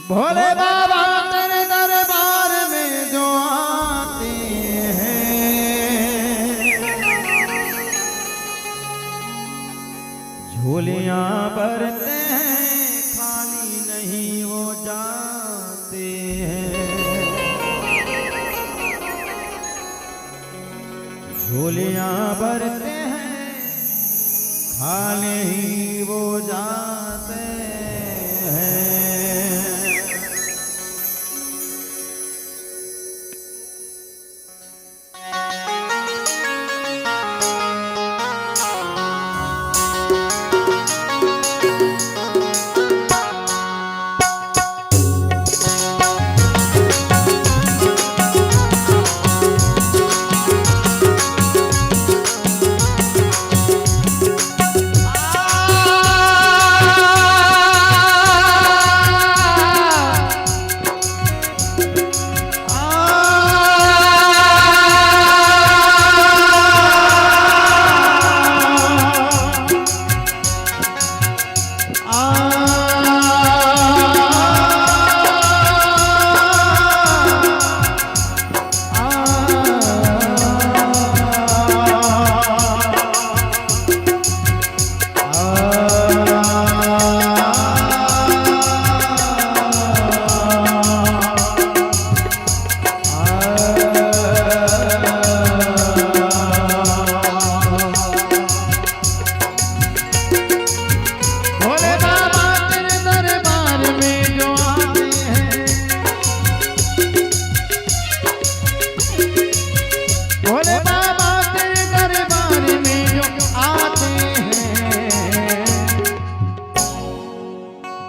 भोले बाबा तेरे दरबार में जो आते हैं झोलियां भरते हैं खाली नहीं वो जाते हैं। झोलियां भरते हैं खाली ही वो जाते हैं।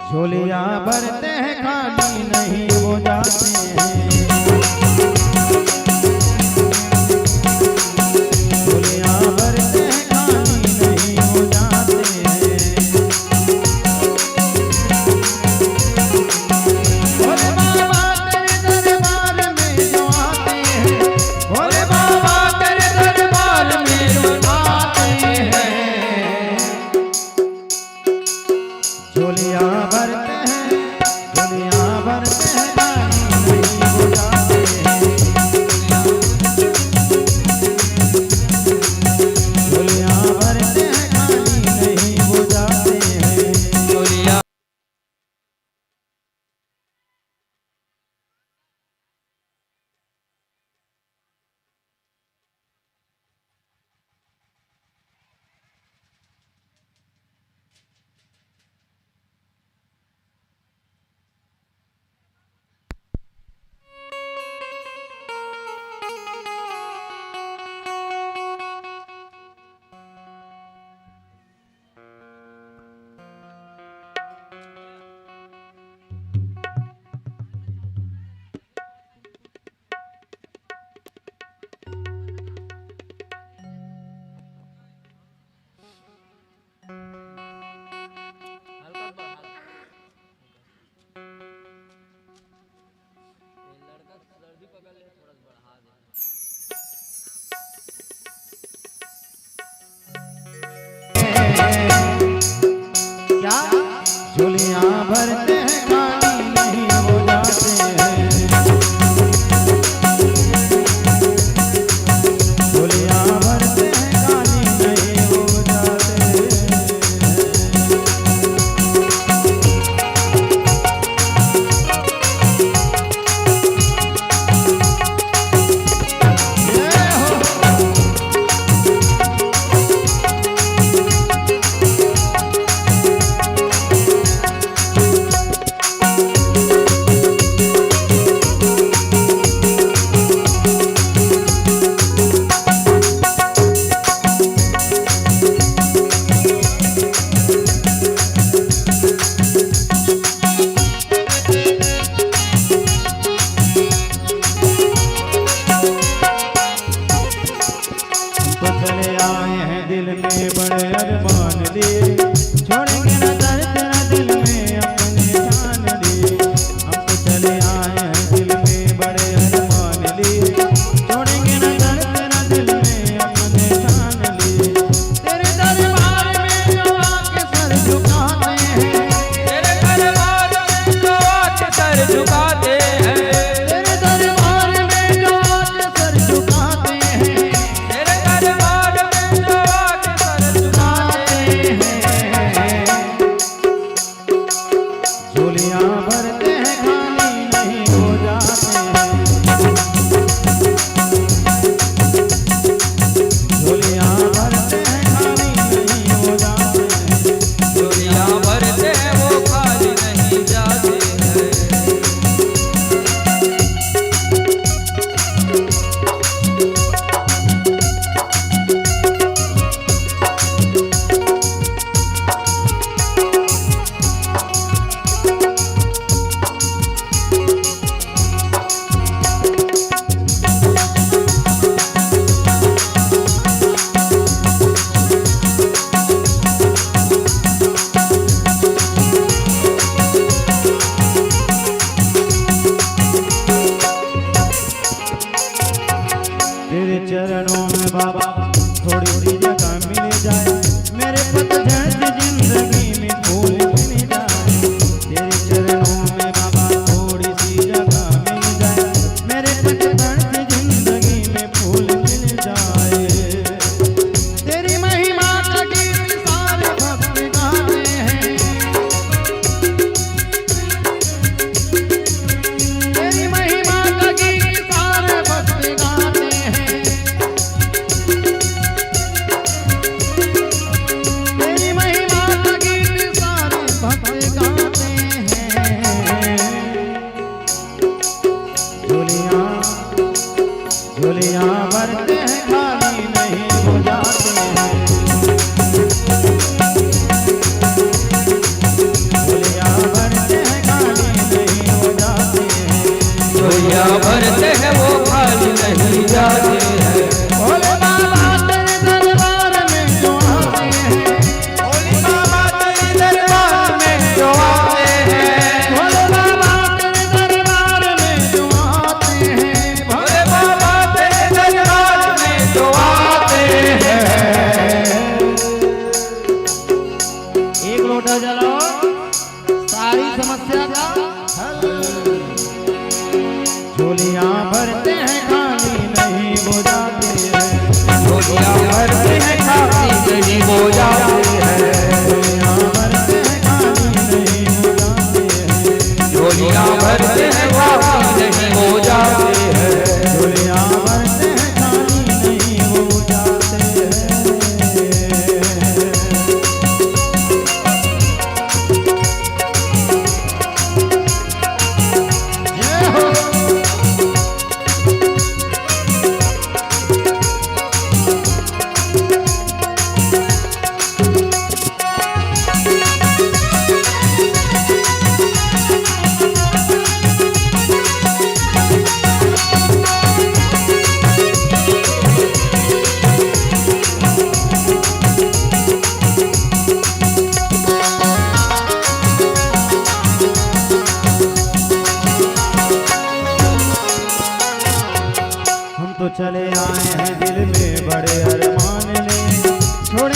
झोलियां भरते हैं खाली नहीं वो जाते हैं। झोलियां भरते हैं खाली नहीं वो जाते हैं। भोले बाबा तेरे दरबार में जो आते हैं, भोले बाबा तेरे दरबार में जो आते हैं। झोलियां भरते हैं, झोलियां भरते हैं खाली नहीं वो जाते हैं। झोलियां भरते हैं खाली नहीं वो जाते हैं। झोलियां क्या झोलियां भरते हैं खाली नहीं वो जाते हैं। झोलियां भरते हैं खाली नहीं वो जाते हैं। दिल में बड़े अरमान लिए छोड़ेंगे न दर्द न दिल में अपने जान लिए। हम तो चले आए हैं दिल में बड़े अरमान लिए छोड़ेंगे न दर्द न दिल में अपने जान लिए। तेरे दरबार में जो आके सर झुकाते हैं, तेरे दरबार में जो आके सर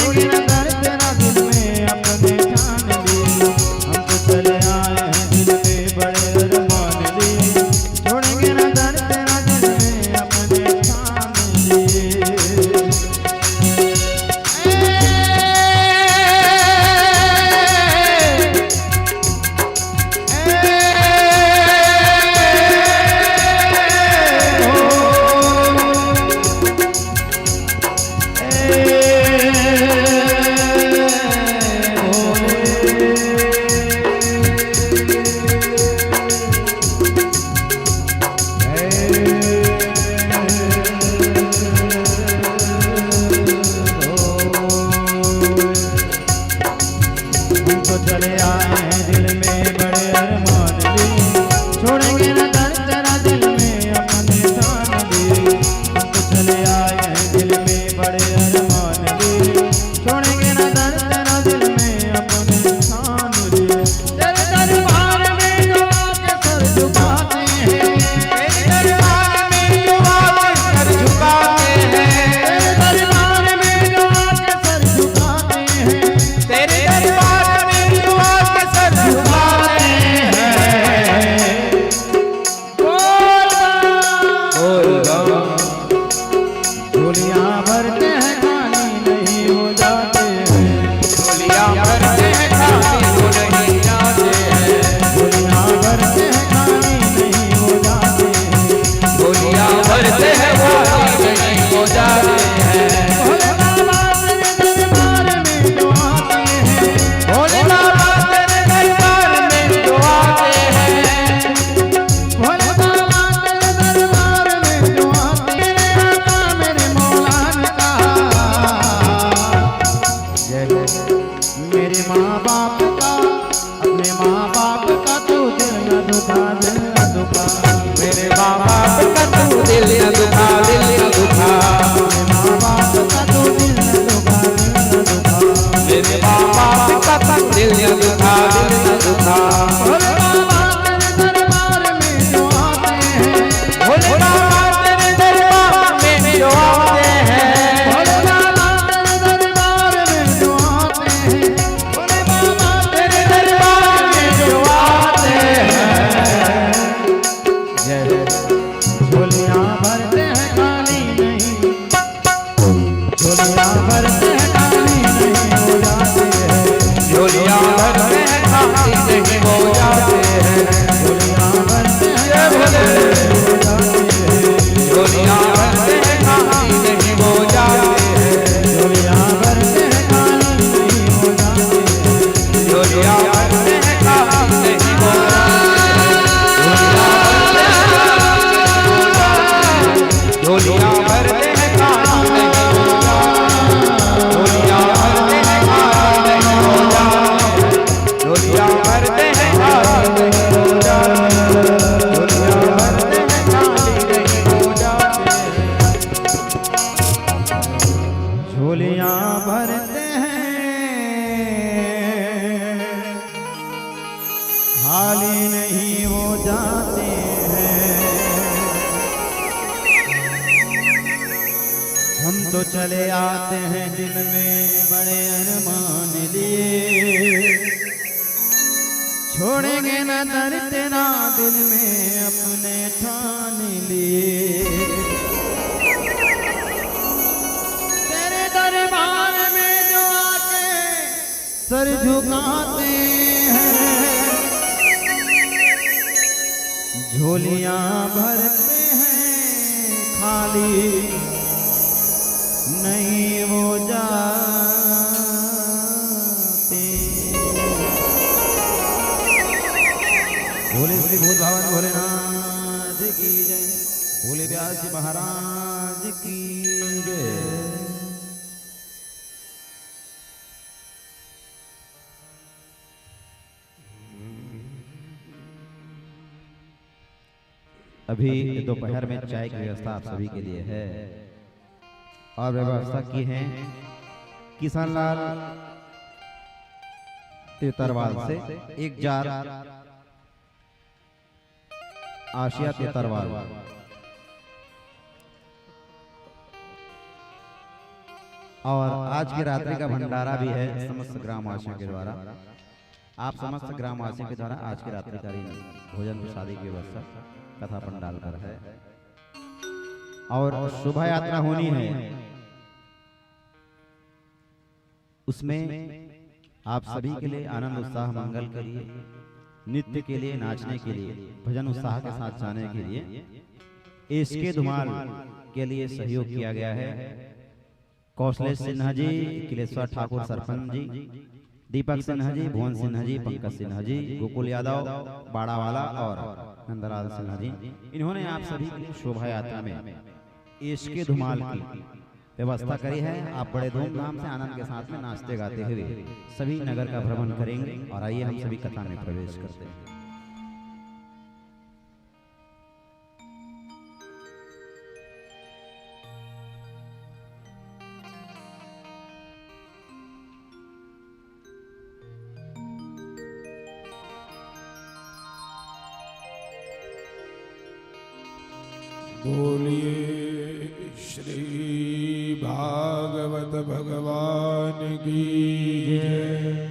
छोड़ेंगे ना दर्द तेरा दिल में अपने ठान लिए। हम तो चले आए हैं दिल में बड़े अरमान लिए। छोड़ेंगे ना दर्द तेरा दिल में अपने ठान लिए। चले आए हैं दिल में बड़े अरमान लिए। छोड़ेंगे ना दर्द तेरा दिल में अपने ठान लिए। हम तो चले आए हैं दिल में बड़े अरमान लिए। छोड़ेंगे ना दर्द तेरा दिल में अपने ठान लिए। तेरे दरबार में जो आके सर झुकाते हैं, तेरे दरबार में जो आके सर झुकाते हैं, तेरे दरबार में जो आके सर झुकाते हैं, तेरे दरबार झोलियाँ भरते हैं खाली नहीं हो जाते हैं। झोलियाँ भरते हैं खाली नहीं जाते हैं। झोलियाँ भरते हैं खाली नहीं हो जाते हैं। झोलियाँ भरते हैं खाली नहीं हो जाते हैं। भोले बाबा तेरे दरबार में जो आते हैं, भोले बाबा तेरे दरबार में जो आते हैं, भोले बाबा तेरे दरबार में जो आते हैं। मेरे माँ बाप का, अपने माँ बाप का तू दिल न दुखा, दिल न दुखा। मेरे माँ बाप का तू दिल न दुखा, दिल न दुखा। मेरे माँ बाप का तू दिल न दुखा, दिल न दुखा। मेरे माँ बाप का तू दिल न दुखा, दिल न दुखा। भोले बाबा तेरे दरबार में जो आते हैं, भोले बाबा तेरे दरबार में जो आते हैं, भोले बाबा तेरे दरबार में जो आते हैं, भोले बाबा तेरे दरबार में जो आते हैं। झोलियाँ भरते हैं खाली नहीं, झोलियाँ भरते हैं खाली नहीं हो जाते हैं। झोलियाँ भरते हैं खाली नहीं हो जाते हैं। झोलियाँ भरते हैं हो जाते हैं। झोलियाँ भरते हैं खाली नहीं हो जाते हैं। झोलियाँ भरते हैं खाली नहीं हो जाते हैं। झोलियाँ भरते हैं खाली नहीं हो जाते हैं। झोलियाँ भरते हैं खाली नहीं हो जाते। झोलियाँ भरते हैं खाली नहीं हो जाते। झोलियाँ भरते हैं खाली नहीं हो जाते। झोलियाँ भरते हैं खाली नहीं हो जाते। झोलियाँ भरते हैं खाली नहीं हो जाते हैं। हम तो चले आते हैं दिल में बड़े अरमान लिए। छोड़ेंगे न दर्द तेरा दिल में अपने ठान लिए। तेरे दरबार में जो आके सर झुकाते हैं, झोलियाँ भरते हैं खाली नहीं हो जाते। भोले श्री भूत भावन भोलेनाथ की जय। भोले व्यास जी महाराज की जय। अभी दोपहर में चाय की व्यवस्था आप सभी के लिए है और व्यवस्था की है किसान लाल तेतरवाल से। एक जार आशिया तेतरवाल। और आज की रात्रि का भंडारा भी है समस्त ग्रामवासियों के द्वारा। आप समस्त ग्रामवासियों के द्वारा आज की रात्रि का भोजन प्रसादी की व्यवस्था कथा पंडाल पर है। और शोभा यात्रा होनी है, उसमें आप सभी के लिए आनंद उत्साह मंगल के लिए, नृत्य के लिए, नाचने के लिए, भजन उत्साह के साथ जाने के लिए इसके धुमाल के लिए सहयोग किया गया है। कौशलेश सिन्हा जी, किलेश्वर ठाकुर सरपंच जी, दीपक सिन्हा जी, भुवन सिन्हा जी, पंकज सिन्हा जी, गोकुल यादव बाड़ावाला और नंदलाल सिन्हा जी, इन्होंने आप सभी के लिए शोभा यात्रा में इसके धुमाल की व्यवस्था करी है। आप बड़े धूमधाम से आनंद के साथ में नाचते गाते हुए सभी नगर का भ्रमण करेंगे। और आइए हम सभी कथा में प्रवेश करते हैं। बोलिए श्री भागवत भगवान की जय।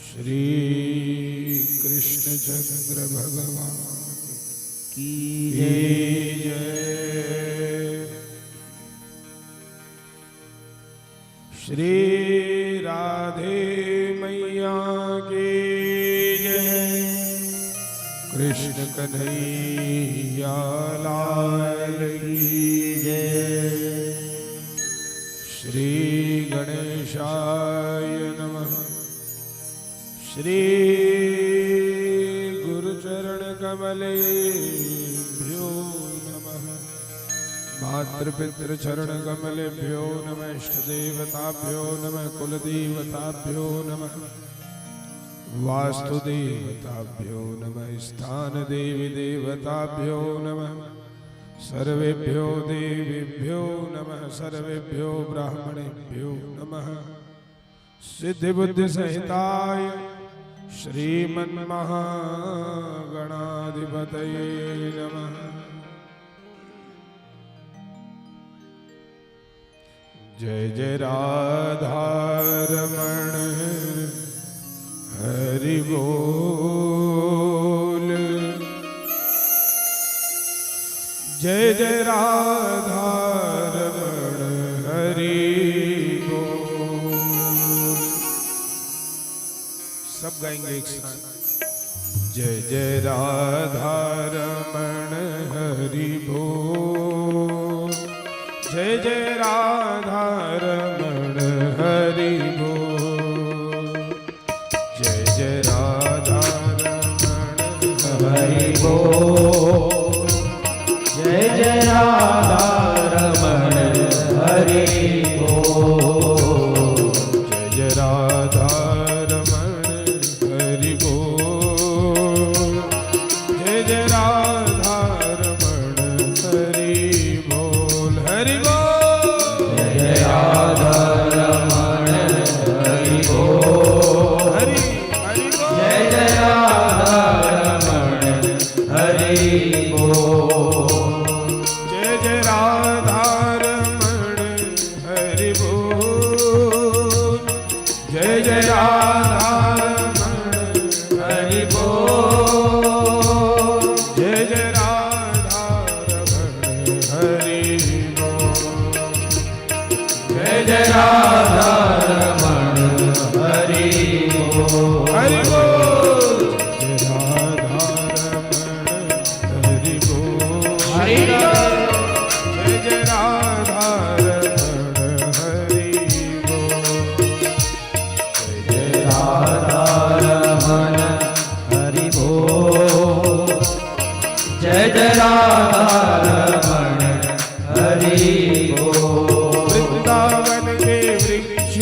श्री कृष्णचंद्र भगवान की जय। श्री राधे मैया की जय। कृष्ण कन्हैया लाल की जय। श्री गणेशाय नमः। श्री गुरुचरण कमलेभ्यो नमः। मातृपितृ चरण कमलेभ्यो नमः। इष्ट देवताभ्यो नमः। कुलदेवताभ्यो नमः। वास्तु देवताभ्यो नमः। स्थान देवी देवताभ्यो नमः। सर्वेभ्यो देवीभ्यो नमः। सर्वेभ्यो ब्राह्मणेभ्यो नमः। सिद्धि बुद्धि सहिताय श्रीमन्महागणाधिपतये नमः। जय जय राधा रमण हरि बोल। जय जय राधा रमण हरि बोल। सब गाएंगे एक साथ। जय जय राधा रमण हरि बोल। जय जय राधा रमण हरि बोल। जय जय राधा रमण हरि बोल। जय जय राधा रमण हरि बोल। जय जय राधा रमण हरि बोल। जय जय राधा रमण हरि बोल। हरि बोल। जय जय राधा रमण हरि बोल। हरि हरि बोल। जय जय राधा रमण हरि बोल। जय जय राधा रमण हरि बोल। जय जय राधा रमण हरि बोल। जय जय राधा रमण हरि बोल। जय जय राधा रमण हरि बोल। हरि बोल। जय राधा रमण हरि बोल। हरि बोल। जय जय राधा रमण हरि बोल। जय जय राधा रमण हरि बोल। जय जय राधा रमण हरि बोल। वृंदावन के वृक्ष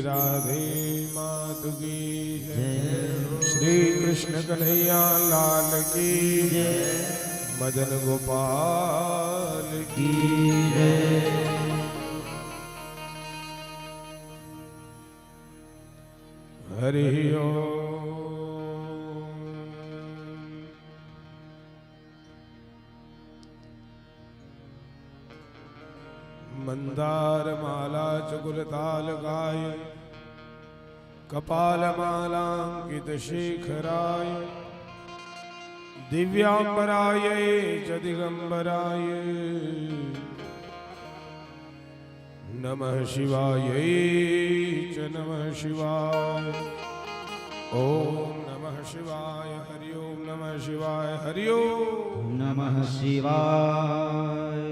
राधे माधु की जय। श्री कृष्ण कन्हैया लाल की जय। मदन गोपाल की जय। हरि ओम। मंदार माला चकुलताल गाय कपाल मालांकित शेखराय दिव्यांबराय च दिगंबराय नमः शिवाय च नमः शिवाय। ओम नमः शिवाय हरि ओम नमः शिवाय हरि ओम नमः शिवाय।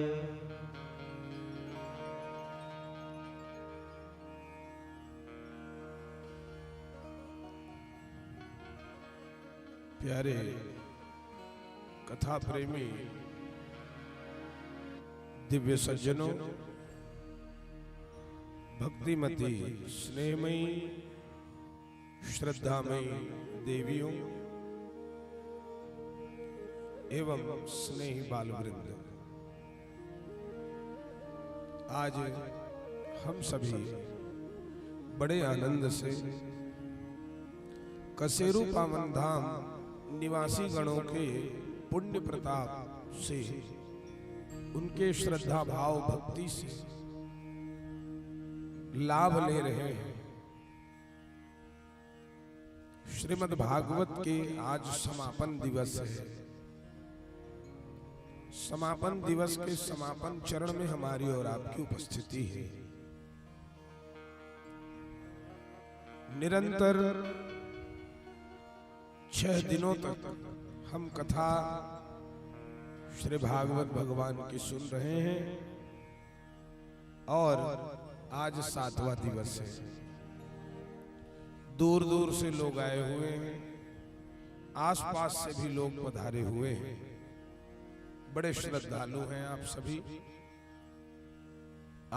प्यारे कथा प्रेमी दिव्य सज्जनों, भक्तिमती स्नेहमयी श्रद्धामयी देवियों एवं स्नेही बालवृंद, आज हम सभी बड़े आनंद से कसेरू पावन धाम निवासी गणों के पुण्य प्रताप से, उनके श्रद्धा भाव भक्ति से लाभ ले रहे हैं। श्रीमद् भागवत के आज समापन दिवस है। समापन दिवस के समापन चरण में हमारी और आपकी उपस्थिति है। निरंतर 6 दिनों तक हम कथा श्री भागवत भगवान की सुन रहे हैं और आज 7वां दिवस है। दूर दूर से लोग आए हुए हैं, आसपास से भी लोग पधारे हुए हैं। बड़े श्रद्धालु हैं आप सभी।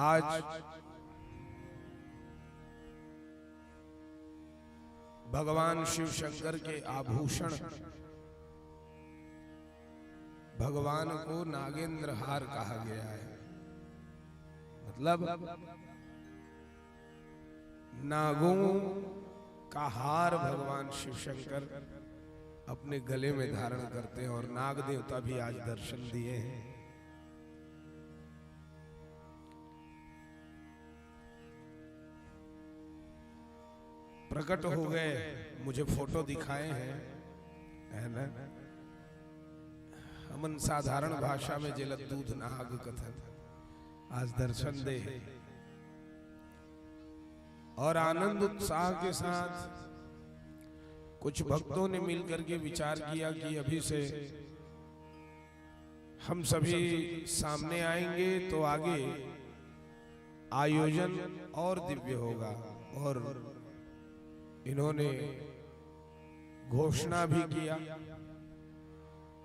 आज भगवान शिव शंकर के आभूषण भगवान को नागेंद्र हार कहा गया है। मतलब नागों का हार भगवान शिव शंकर अपने गले में धारण करते हैं और नाग देवता भी आज दर्शन दिए हैं। प्रकट हो गए, मुझे फोटो दिखाए हैं, है ना। हमन साधारण भाषा में जलत दूध नाग कथन आज दर्शन दे और आनंद उत्साह के साथ कुछ भक्तों ने मिलकर के विचार किया कि अभी से हम सभी सामने आएंगे तो आगे आयोजन और दिव्य होगा। और इन्होंने घोषणा भी किया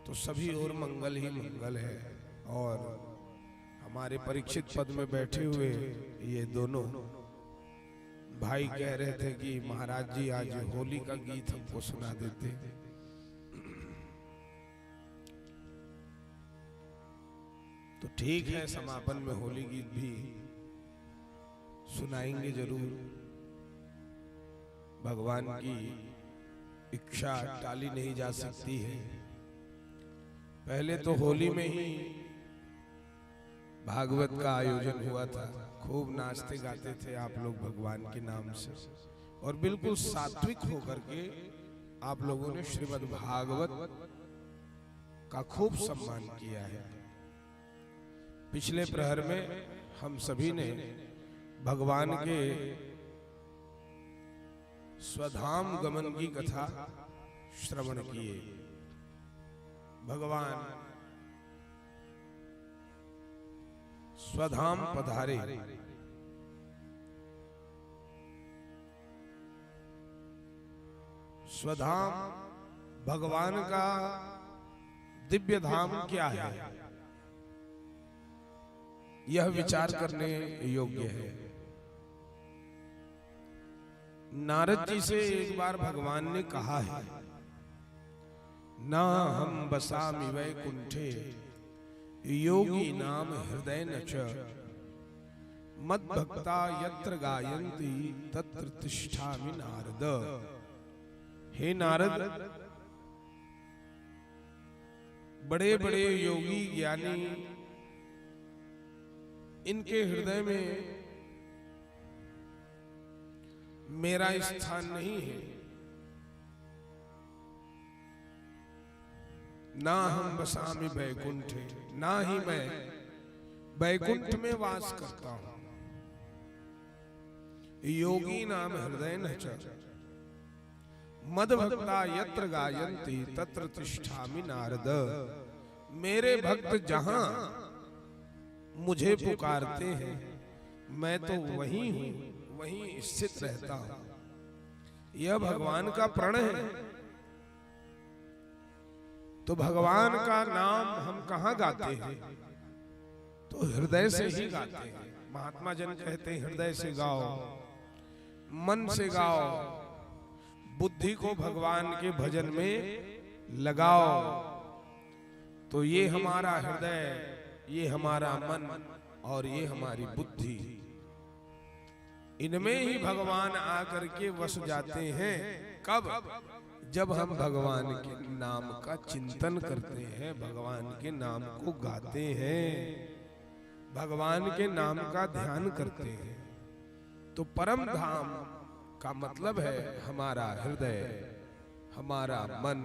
तो सभी और मंगल ही मंगल है। और हमारे परीक्षित पद में बैठे हुए ये दोनों भाई कह रहे थे कि महाराज जी आज होली का गीत हमको सुना देते। तो ठीक है, समापन में होली गीत भी सुनाएंगे जरूर। भगवान की इच्छा टाली नहीं जा सकती है। पहले तो होली में ही भागवत का आयोजन हुआ था, खूब नाचते गाते थे आप लोग भगवान के नाम से, और बिल्कुल सात्विक होकर के आप लोगों ने श्रीमद् भागवत का खूब सम्मान किया है। पिछले प्रहर में हम सभी ने भगवान के स्वधाम गमन की कथा श्रवण किए। भगवान स्वधाम पधारे। स्वधाम भगवान का दिव्य धाम क्या है, यह विचार करने योग्य है। नारद जी से एक बार भगवान ने कहा है, ना हम बसामि वैकुंठे योगी नाम हृदय न च मद भक्ता यत्र गायन्ति तत्र तिष्ठामि नारद। हे नारद, बड़े बड़े योगी ज्ञानी, इनके हृदय में मेरा स्थान नहीं है। ना हम बसामि वैकुंठे, ना ही मैं वैकुंठ में वास करता हूं। योगी नाम हृदय न च मद भक्ता यत्र गायन्ति तत्र तिष्ठामि नारद। मेरे भक्त जहां मुझे पुकारते हैं, मैं तो वहीं हूं, वहीं स्थित रहता हूं। यह भगवान का प्रण है। तो भगवान का नाम हम कहां गाते हैं? तो हृदय से ही गाते हैं। महात्मा जन कहते हैं, हृदय से गाओ, मन से गाओ, बुद्धि को भगवान के भजन में लगाओ। तो ये हमारा हृदय, ये हमारा मन और ये हमारी बुद्धि, इनमें ही भगवान आकर के बस जाते हैं। कब? जब हम भगवान के नाम का चिंतन करते हैं, भगवान के नाम को गाते हैं, भगवान के नाम का ध्यान करते हैं। तो परम धाम का मतलब है हमारा हृदय, हमारा मन।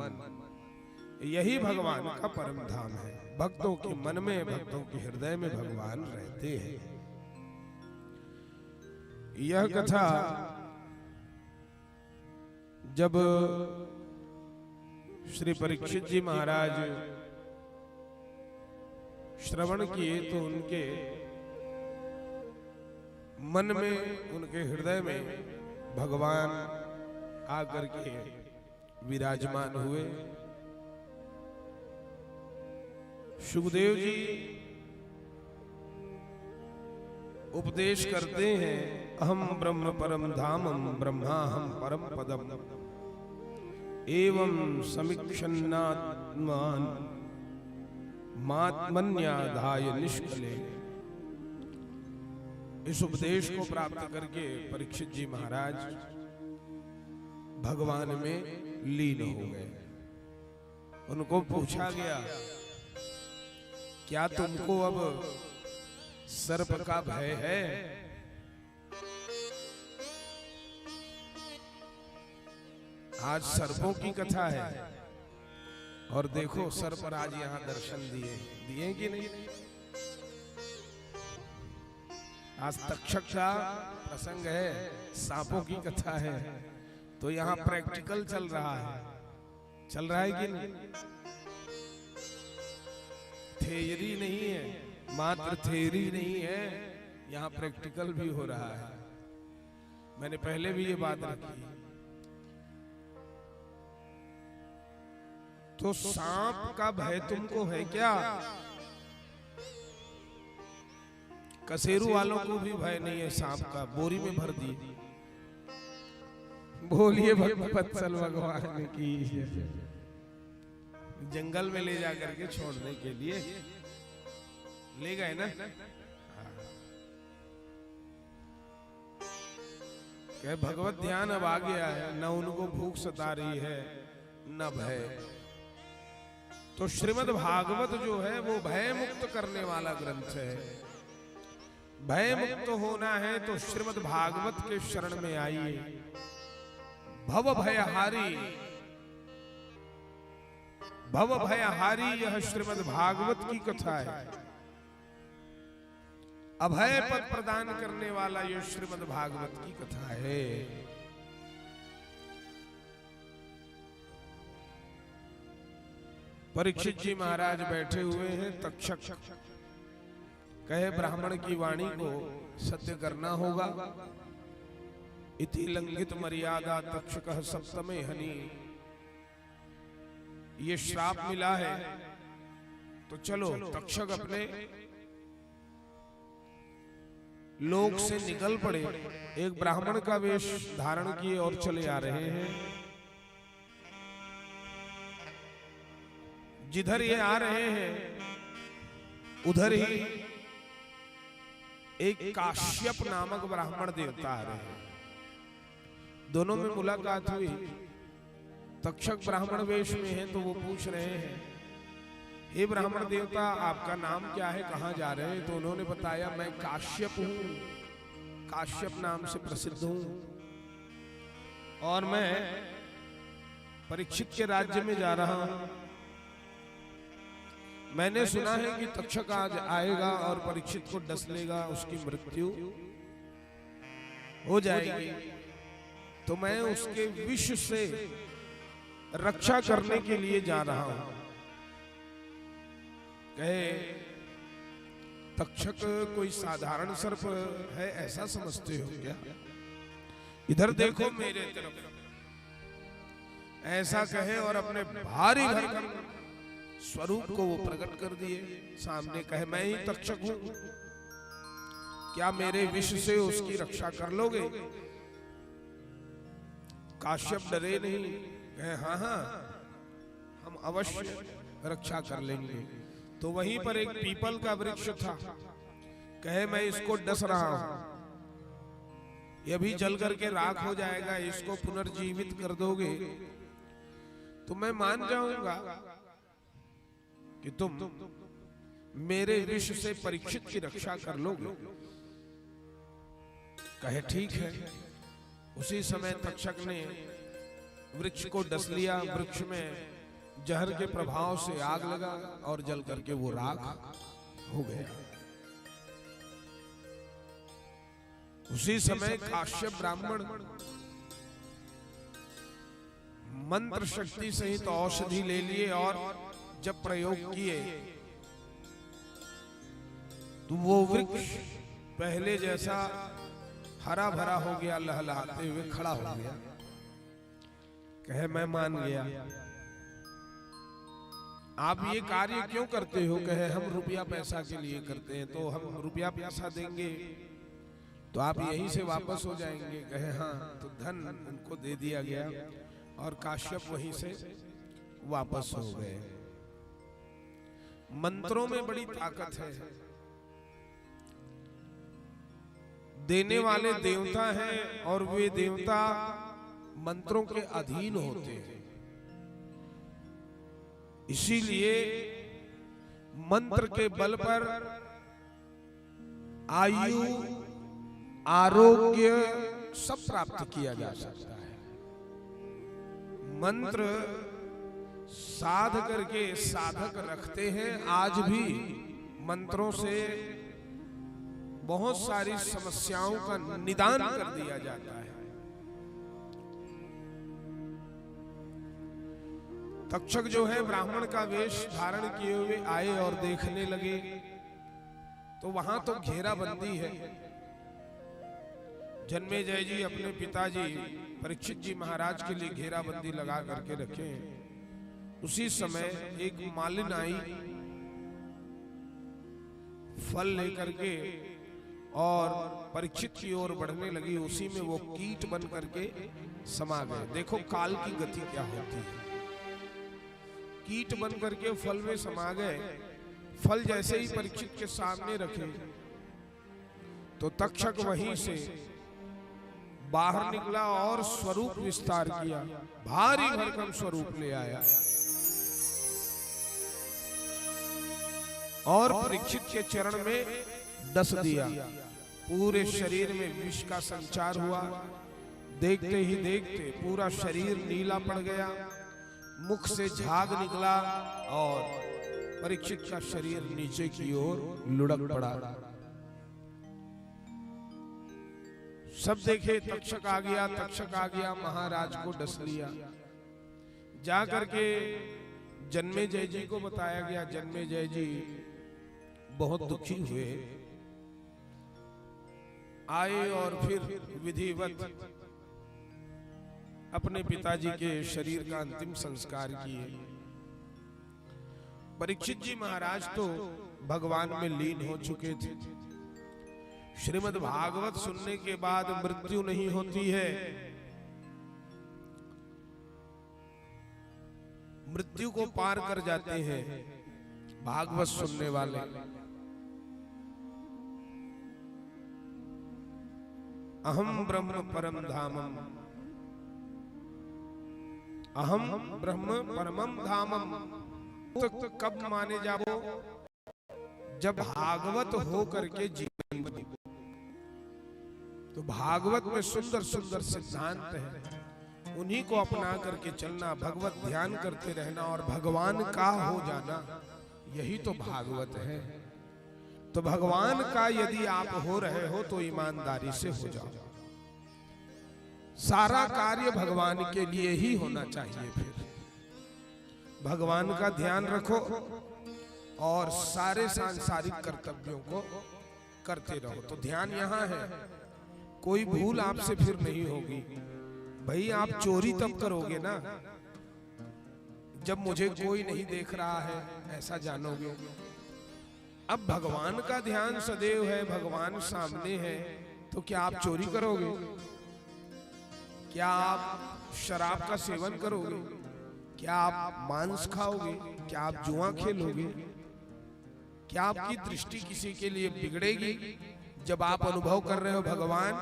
यही भगवान का परम धाम है। भक्तों के मन में, भक्तों के हृदय में भगवान रहते हैं। यह कथा जब श्री परीक्षित जी महाराज श्रवण किए तो उनके मन में, उनके हृदय में भगवान आकर के विराजमान हुए। सुखदेव जी उपदेश करते हैं, अहम ब्रह्म परम धामम ब्रह्माहम परम पदम एवं समीक्षन्नात्मान मात्मन्याधाय निष्कले। इस उपदेश को प्राप्त करके परीक्षित जी महाराज भगवान में लीन हो गए। उनको पूछा गया, क्या तुमको अब सर्प का भय है? आज सर्पों की कथा है और देखो सर्प आज यहां दर्शन दिए कि नहीं? आज तक्षक का प्रसंग है, सांपों की कथा है, तो यहाँ प्रैक्टिकल चल रहा है कि नहीं? थ्योरी नहीं है, मात्र थ्योरी नहीं है, यहाँ प्रैक्टिकल भी हो रहा है। मैंने पहले भी ये बात रखी। तो सांप का भय तुमको है क्या? कसेरू वालों को भी भय नहीं है सांप का, बोरी में भर दी। बोलिए भक्तवत्सल भगवान की। जंगल में ले जाकर के छोड़ने के लिए ले गए ना। क्या भगवत ध्यान अब आ गया है, न उनको भूख सता रही है न भय। तो श्रीमद् भागवत जो है वो भय मुक्त करने वाला ग्रंथ है। भय मुक्त होना है तो श्रीमद् भागवत के शरण में आइए। भव भयहारी, भव भयहारी यह श्रीमद् भागवत की कथा है। अभय पद प्रदान करने वाला यह श्रीमद् भागवत की कथा है। परीक्षित जी महाराज बैठे हुए हैं। तक्षक कहे ब्राह्मण की वाणी को सत्य करना होगा। इति लंघित मर्यादा तक्षकः सप्तमे हनि। ये श्राप मिला है तो चलो तक्षक अपने लोक से निकल पड़े, एक ब्राह्मण का वेश धारण किए और चले आ रहे हैं। जिधर ये आ रहे हैं उधर ही एक काश्यप नामक ब्राह्मण देवता आ रहे हैं। दोनों में मुलाकात हुई। तक्षक ब्राह्मण वेश में है तो वो पूछ रहे हैं, हे ब्राह्मण देवता, आपका नाम क्या है, कहाँ जा रहे हैं? तो उन्होंने बताया, मैं काश्यप हूं, काश्यप नाम से प्रसिद्ध हूं और मैं परीक्षित के राज्य में जा रहा हूं। मैंने सुना है कि तक्षक आज आएगा और परीक्षित को डस लेगा, उसकी मृत्यु हो जाएगी, तो मैं उसके विष से रक्षा करने के लिए जा रहा हूं। कहे, तक्षक कोई साधारण सर्प है ऐसा समझते हो क्या? इधर देखो मेरे तरफ। ऐसा कहे और अपने भारी भरकम स्वरूप को वो प्रकट कर दिए सामने। कहे, मैं ही तक्षक हूं, क्या मेरे विष से उसकी रक्षा कर लोगे? काश्यप डरे नहीं, कहे हाँ हाँ हम अवश्य रक्षा कर लेंगे। तो वहीं पर एक पीपल का वृक्ष था। कहे, मैं इसको डस रहा हूं, यह भी जल करके राख हो जाएगा, इसको पुनर्जीवित कर दोगे तो मैं मान जाऊंगा कि तुम मेरे विष से परीक्षित की रक्षा कर लोगे। कहे, ठीक है। उसी समय तक्षक ने वृक्ष को डस लिया। वृक्ष में जहर के प्रभाव से आग लगा और जल करके वो राख हो गया। उसी समय काश्यप ब्राह्मण मंत्र शक्ति सहित औषधि ले लिए और जब प्रयोग किए तो वो वृक्ष पहले जैसा हरा भरा हो गया, लहलहाते हुए खड़ा हो गया। कहे, मैं मान गया। आप ये कार्य क्यों करते हो? कहे, हम रुपया पैसा के लिए करते हैं, तो हम रुपया पैसा देंगे तो आप यहीं से वापस हो जाएंगे। कहे, हाँ। तो धन उनको दे दिया गया और काश्यप वहीं से वापस हो गए। मंत्रों में बड़ी ताकत है। देने वाले देवता हैं और वे देवता मंत्रों के अधीन होते हैं। इसीलिए मंत्र के बल पर आयु, आरोग्य सब प्राप्त किया जा सकता है। मंत्र साध करके साधक रखते हैं। आज भी मंत्रों से बहुत सारी समस्याओं का निदान कर दिया जाता है। तक्षक जो है ब्राह्मण का वेश धारण किए हुए आए और देखने लगे तो वहां तो घेराबंदी है। जन्मेजय जी अपने पिताजी परीक्षित जी महाराज के लिए घेराबंदी लगा करके रखे। उसी समय एक मालिन आई फल लेकर के और परीक्षित की ओर बढ़ने लगी। उसी में वो कीट बन करके समा गए। देखो काल की गति क्या होती है। कीट बन करके फल में समा गए। फल जैसे ही परीक्षित के सामने रखे तो तक्षक वहीं से बाहर निकला और स्वरूप विस्तार किया। भारी भरकम स्वरूप ले आया और परीक्षित के चरण में डस दिया। पूरे शरीर में विष का संचार हुआ। देखते ही देखते पूरा शरीर नीला पड़ गया। मुख से झाग निकला और परीक्षित का शरीर नीचे की ओर लुढ़क पड़ा। सब देखे तक्षक आ गया, तक्षक आ गया, महाराज को डस लिया। जा करके जन्मेजय जी को बताया गया। जन्मेजय जी बहुत दुखी हुए, आए और फिर विधिवत अपने पिताजी के शरीर का अंतिम संस्कार किए। परीक्षित जी महाराज तो भगवान में लीन हो चुके थे। श्रीमद् भागवत सुनने के बाद मृत्यु नहीं होती है। मृत्यु को पार कर जाते हैं भागवत सुनने वाले। अहम ब्रह्म परम धामम, अहम ब्रह्म परमम धामम तो कब माने जाओ? जब भागवत हो करके जीवन में। तो भागवत में सुंदर सुंदर सिद्धांत है, उन्हीं को अपना करके चलना, भगवत ध्यान करते रहना और भगवान का हो जाना, यही तो भागवत है। तो भगवान का यदि आप हो रहे हो तो ईमानदारी से हो जाओ। सारा कार्य भगवान के लिए ही होना चाहिए। फिर भगवान का ध्यान रखो और सारे सांसारिक कर्तव्यों को करते रहो। तो ध्यान यहाँ है, कोई भूल आपसे फिर नहीं होगी। भाई आप चोरी तब करोगे ना जब मुझे कोई नहीं देख रहा है, ऐसा जानोगे। अब भगवान का ध्यान सदैव है, भगवान सामने है, तो क्या आप चोरी करोगे? क्या आप शराब का सेवन करोगे? क्या आप मांस खाओगे? क्या आप जुआ खेलोगे? क्या आपकी दृष्टि किसी के लिए बिगड़ेगी जब आप अनुभव कर रहे हो भगवान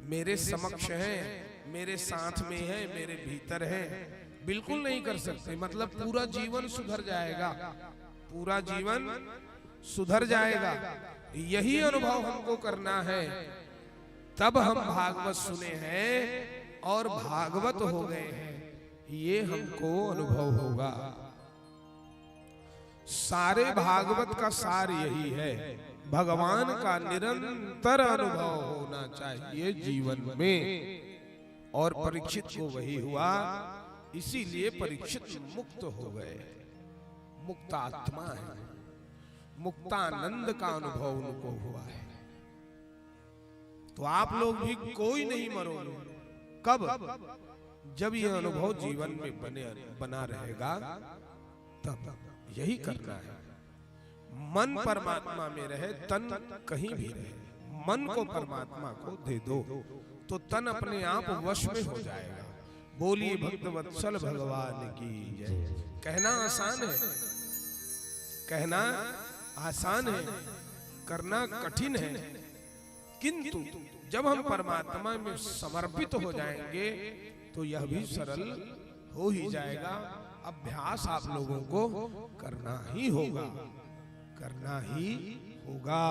मेरे समक्ष है, मेरे साथ में है, मेरे भीतर है? बिल्कुल नहीं कर सकते। मतलब पूरा जीवन सुधर जाएगा, पूरा जीवन सुधर जाएगा। यही अनुभव हमको करना है, तब हम भागवत सुने हैं और भागवत हो गए हैं, ये हमको अनुभव होगा। सारे भागवत का सार यही है, भगवान का निरंतर अनुभव होना चाहिए जीवन में। और परीक्षित को वही हुआ, इसीलिए परीक्षित मुक्त हो गए। मुक्त आत्मा है, मुक्तानंद का अनुभव उनको हुआ है। तो आप लोग भी कोई नहीं मरोगे। कब? जब यह अनुभव जीवन में बना रहेगा, तब यही करना है। मन परमात्मा में रहे, तन कहीं भी रहे। मन को परमात्मा को दे दो तो तन अपने आप वश में हो जाएगा। बोलिए भक्तवत्सल भगवान की जय। कहना आसान है, कहना आसान है, करना कठिन है, किंतु जब हम परमात्मा में समर्पित हो जाएंगे तो यह भी सरल हो ही जाएगा। अभ्यास आप लोगों को करना ही होगा, करना ही होगा,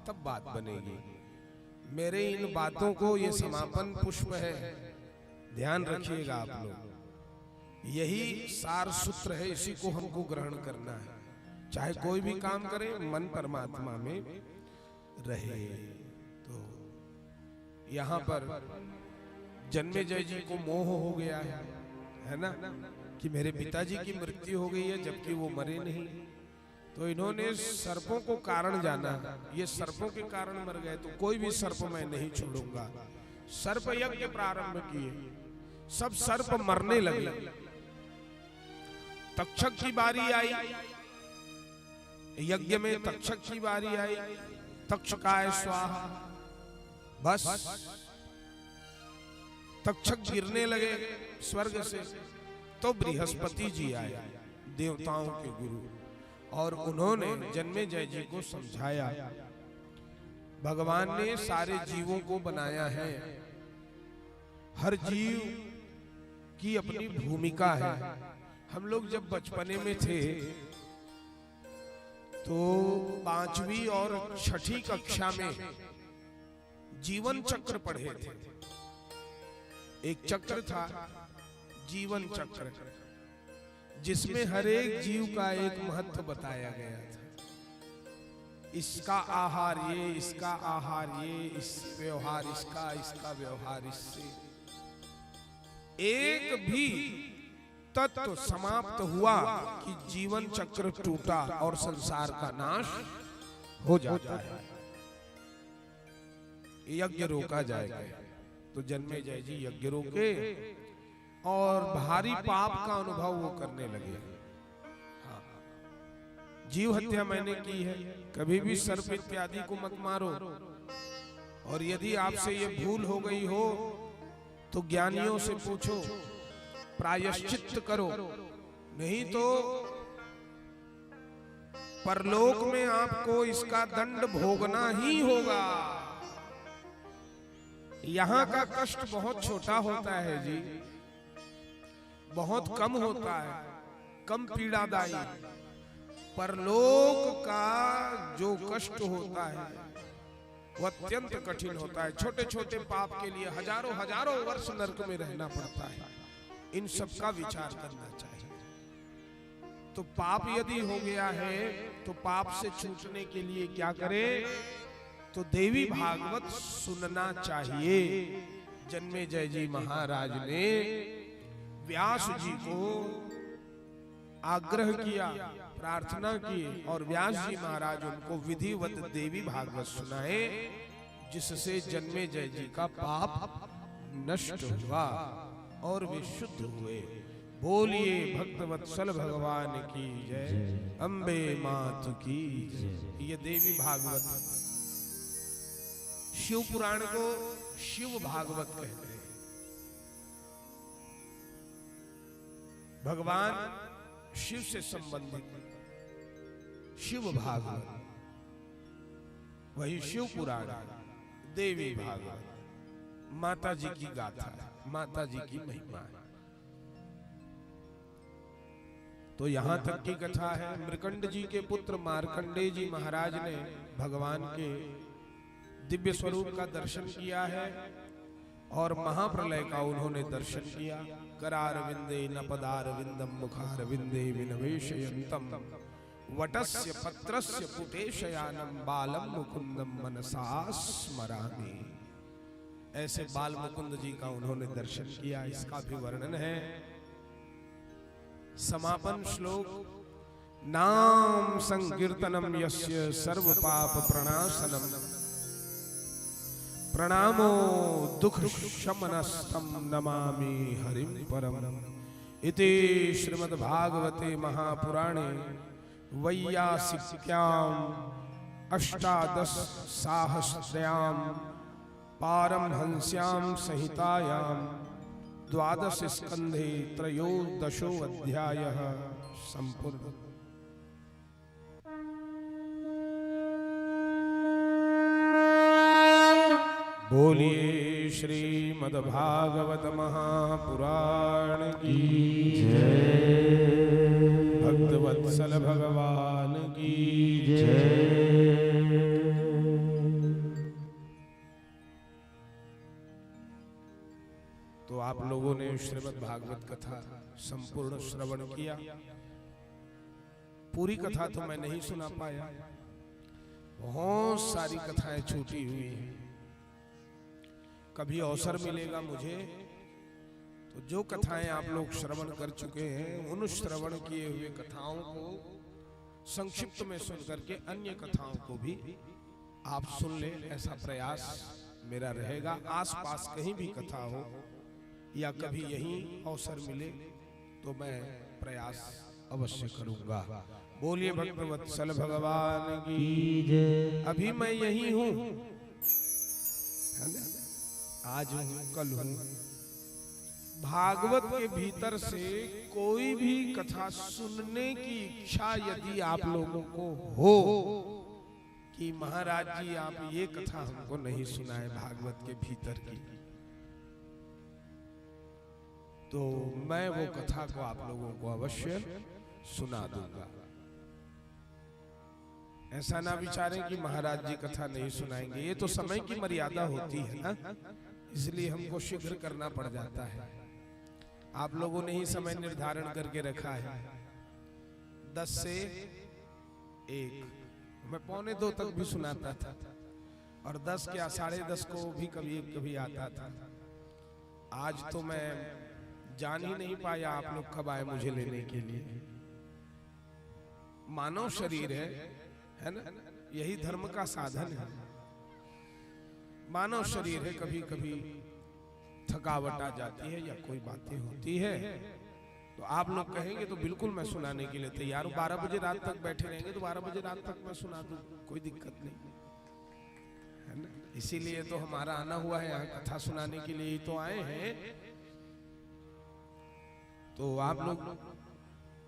तब बात बनेगी। मेरे इन बातों को, ये समापन पुष्प है, ध्यान रखिएगा आप लोग। यही सार सूत्र है, इसी को हमको ग्रहण करना है। चाहे कोई भी काम करें, मन परमात्मा में रहे। तो यहाँ पर जन्मेजय जी को मोह हो गया है ना, कि मेरे पिताजी की मृत्यु हो गई है जबकि वो मरे नहीं। तो इन्होंने सर्पों को कारण जाना, ये सर्पों के कारण मर गए, तो कोई भी सर्प मैं नहीं छोड़ूंगा। सर्प यज्ञ प्रारंभ किए, सब सर्प मरने लगे। तक्षक की बारी आई, यज्ञ में तक्षक की बारी आई, तक्षकाय स्वाहा। बस तक्षक गिरने लगे स्वर्ग से, तो बृहस्पति जी आए, देवताओं के गुरु, और उन्होंने जन्मेजय जी को समझाया। भगवान ने सारे जीवों को बनाया है, हर जीव की अपनी भूमिका है। हम लोग जब बचपने में थे तो 5वीं और 6ठी कक्षा में जीवन चक्र पढ़े थे। एक चक्र था जीवन चक्र, जिसमें हर एक जीव का एक महत्व बताया गया था। इसका आहार ये, इसका आहार ये, इस व्यवहार इसका, इसका व्यवहार इससे। एक भी तत्व समाप्त हुआ कि जीवन चक्र टूटा और संसार का नाश हो जाता है, यज्ञ रोका जाएगा। तो जन्मेजय जी यज्ञ रोके और भारी पाप का अनुभव वो करने लगे। हाँ, जीव हत्या मैंने की है, कभी भी सर्प इत्यादि को मत मारो। और यदि आपसे ये भूल हो गई हो तो ज्ञानियों से पूछो, प्रायश्चित करो, नहीं तो परलोक में आपको इसका दंड भोगना ही होगा। यहां का कष्ट बहुत छोटा होता है जी, बहुत कम होता है, कम पीड़ादायी। परलोक का जो कष्ट होता है वो अत्यंत कठिन होता है। छोटे छोटे पाप के लिए हजारों हजारों वर्ष नरक में रहना पड़ता है। इन सब का विचार करना चाहिए। तो पाप यदि हो गया है तो पाप से छूटने के लिए क्या करें? तो देवी भागवत सुनना चाहिए। जन्मेजय जी महाराज ने व्यास जी को आग्रह किया, प्रार्थना की, और व्यास जी महाराज उनको विधिवत देवी भागवत सुनाए, जिससे जन्मेजय जी का पाप नष्ट हुआ और वे शुद्ध हुए। बोलिए भक्तवत्सल भगवान की जय, अम्बे मात की जय। ये देवी भागवत, शिव पुराण को शिव भागवत कहते हैं। भगवान शिव से संबंधित शिव भागवत, वही शिव पुराण, देवी भागवत माता जी की गाथा, माता जी की महिमा है। तो यहां तक की कथा है, मृकंड जी के पुत्र मार्कंडेय जी महाराज ने भगवान के दिव्य स्वरूप का दर्शन किया है और महाप्रलय का उन्होंने दर्शन किया। करारविंदे न पदारविंदम मुखारविंदे विनवेशयन्तम वटस्य पत्रस्य पुटेशयानम बालम मुकुंदम मनसा स्मरामि। ऐसे बाल मुकुंद जी का उन्होंने दर्शन किया। इसका भी वर्णन है। समापन श्लोक, नाम संकीर्तनम यस्य सर्व पाप प्रणाशनम प्रणामो दुख शमनस्तम नमामि हरिम परम। इति श्रीमद्भागवते महापुराणे वैयासिक्याम अष्टादश साहस्र्याम पारमहंस्याम संहितायाम द्वादश स्कंधे त्रयोदशो अध्यायः संपूर्ण। बोलिए श्रीमद्भागवत महापुराण की जय, भक्तवत्सल भगवान की जय। तो आप लोगों ने श्रीमद्भागवत कथा संपूर्ण श्रवण किया। पूरी कथा तो मैं नहीं सुना पाया, बहुत सारी कथाएं छूटी हुई हैं। कभी अवसर मिलेगा मुझे तो जो कथाएं आप लोग श्रवण कर चुके हैं उन श्रवण किए हुए कथाओं को संक्षिप्त में सुन करके अन्य कथाओं को भी आप सुन ले, ऐसा प्रयास मेरा रहेगा। आसपास कहीं भी कथा हो या कभी यहीं अवसर मिले तो मैं प्रयास अवश्य करूंगा। बोलिए भक्तवत्सल भगवान की जय। अभी मैं यही हूं, आज हूं, कल हूं। भागवत के भीतर से कोई भी कथा सुनने की इच्छा यदि आप लोगों को हो कि महाराज जी आप ये कथा हमको नहीं सुनाए भागवत के भीतर की, तो मैं वो कथा को आप लोगों को अवश्य सुना दूंगा। ऐसा ना विचारें कि महाराज जी कथा नहीं सुनाएंगे, ये तो समय की मर्यादा होती है ना, इसलिए हमको शीघ्र करना पड़ जाता है। आप लोगों ने ही समय निर्धारण करके रखा है 10 से 1, मैं 1:45 तक भी सुनाता था और 10 या 10:30 को भी कभी कभी आता था। आज तो मैं जान ही नहीं पाया आप लोग कब आए मुझे लेने के लिए। मानव शरीर है ना, यही धर्म का साधन है। मानव शरीर है, कभी कभी थकावट आ जाती है या कोई बातें होती है तो आप लोग कहेंगे तो बिल्कुल मैं सुनाने के लिए तैयार हूँ। 12 बजे रात तक बैठे रहेंगे तो 12 बजे रात तक मैं सुना दूं, कोई दिक्कत नहीं है ना। इसीलिए तो हमारा आना हुआ है यहाँ, कथा सुनाने के लिए ही तो आए हैं। तो आप लोग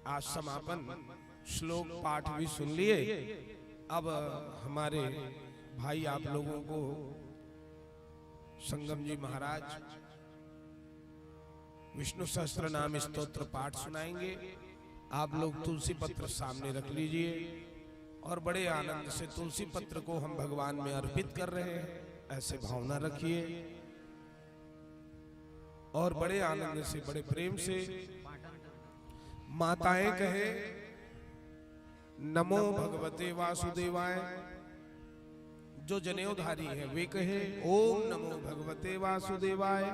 आज समापन श्लोक पाठ भी सुन लिए। अब हमारे भाई आप लोगों को संगम जी महाराज विष्णु सहस्त्र नाम स्तोत्र पाठ सुनाएंगे। आप लोग तुलसी पत्र सामने रख लीजिए और बड़े आनंद से तुलसी पत्र को हम भगवान में अर्पित कर रहे हैं, ऐसे भावना रखिए और बड़े आनंद से बड़े प्रेम से माताएं कहे नमो भगवते वासुदेवाय, जो जनेऊधारी है वे कहे ओम नमो भगवते वासुदेवाय,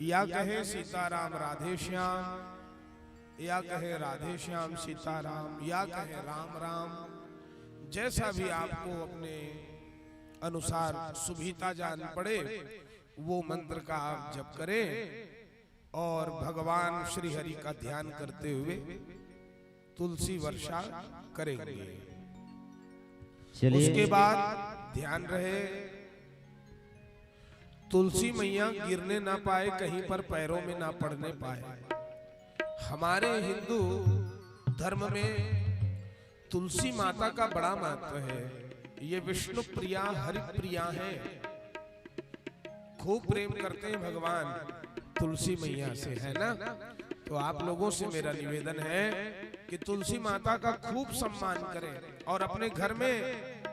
या कहे सीताराम राधे श्याम, या कहे राधे श्याम सीताराम, या कहे राम राम, जैसा भी आपको अपने अनुसार सुविधा जान पड़े वो मंत्र का आप जप करें और भगवान श्री हरि का ध्यान करते हुए तुलसी वर्षा करेंगे। उसके बाद ध्यान रहे तुलसी मैया गिरने ना पाए, कहीं पर पैरों में ना पड़ने पाए। हमारे हिंदू धर्म में तुलसी माता का बड़ा महत्व है। ये विष्णु प्रिया हरि प्रिया है, खूब प्रेम करते हैं भगवान तुलसी मैया से, है ना। तो आप लोगों से मेरा निवेदन है कि तुलसी माता का खूब सम्मान करें और अपने घर में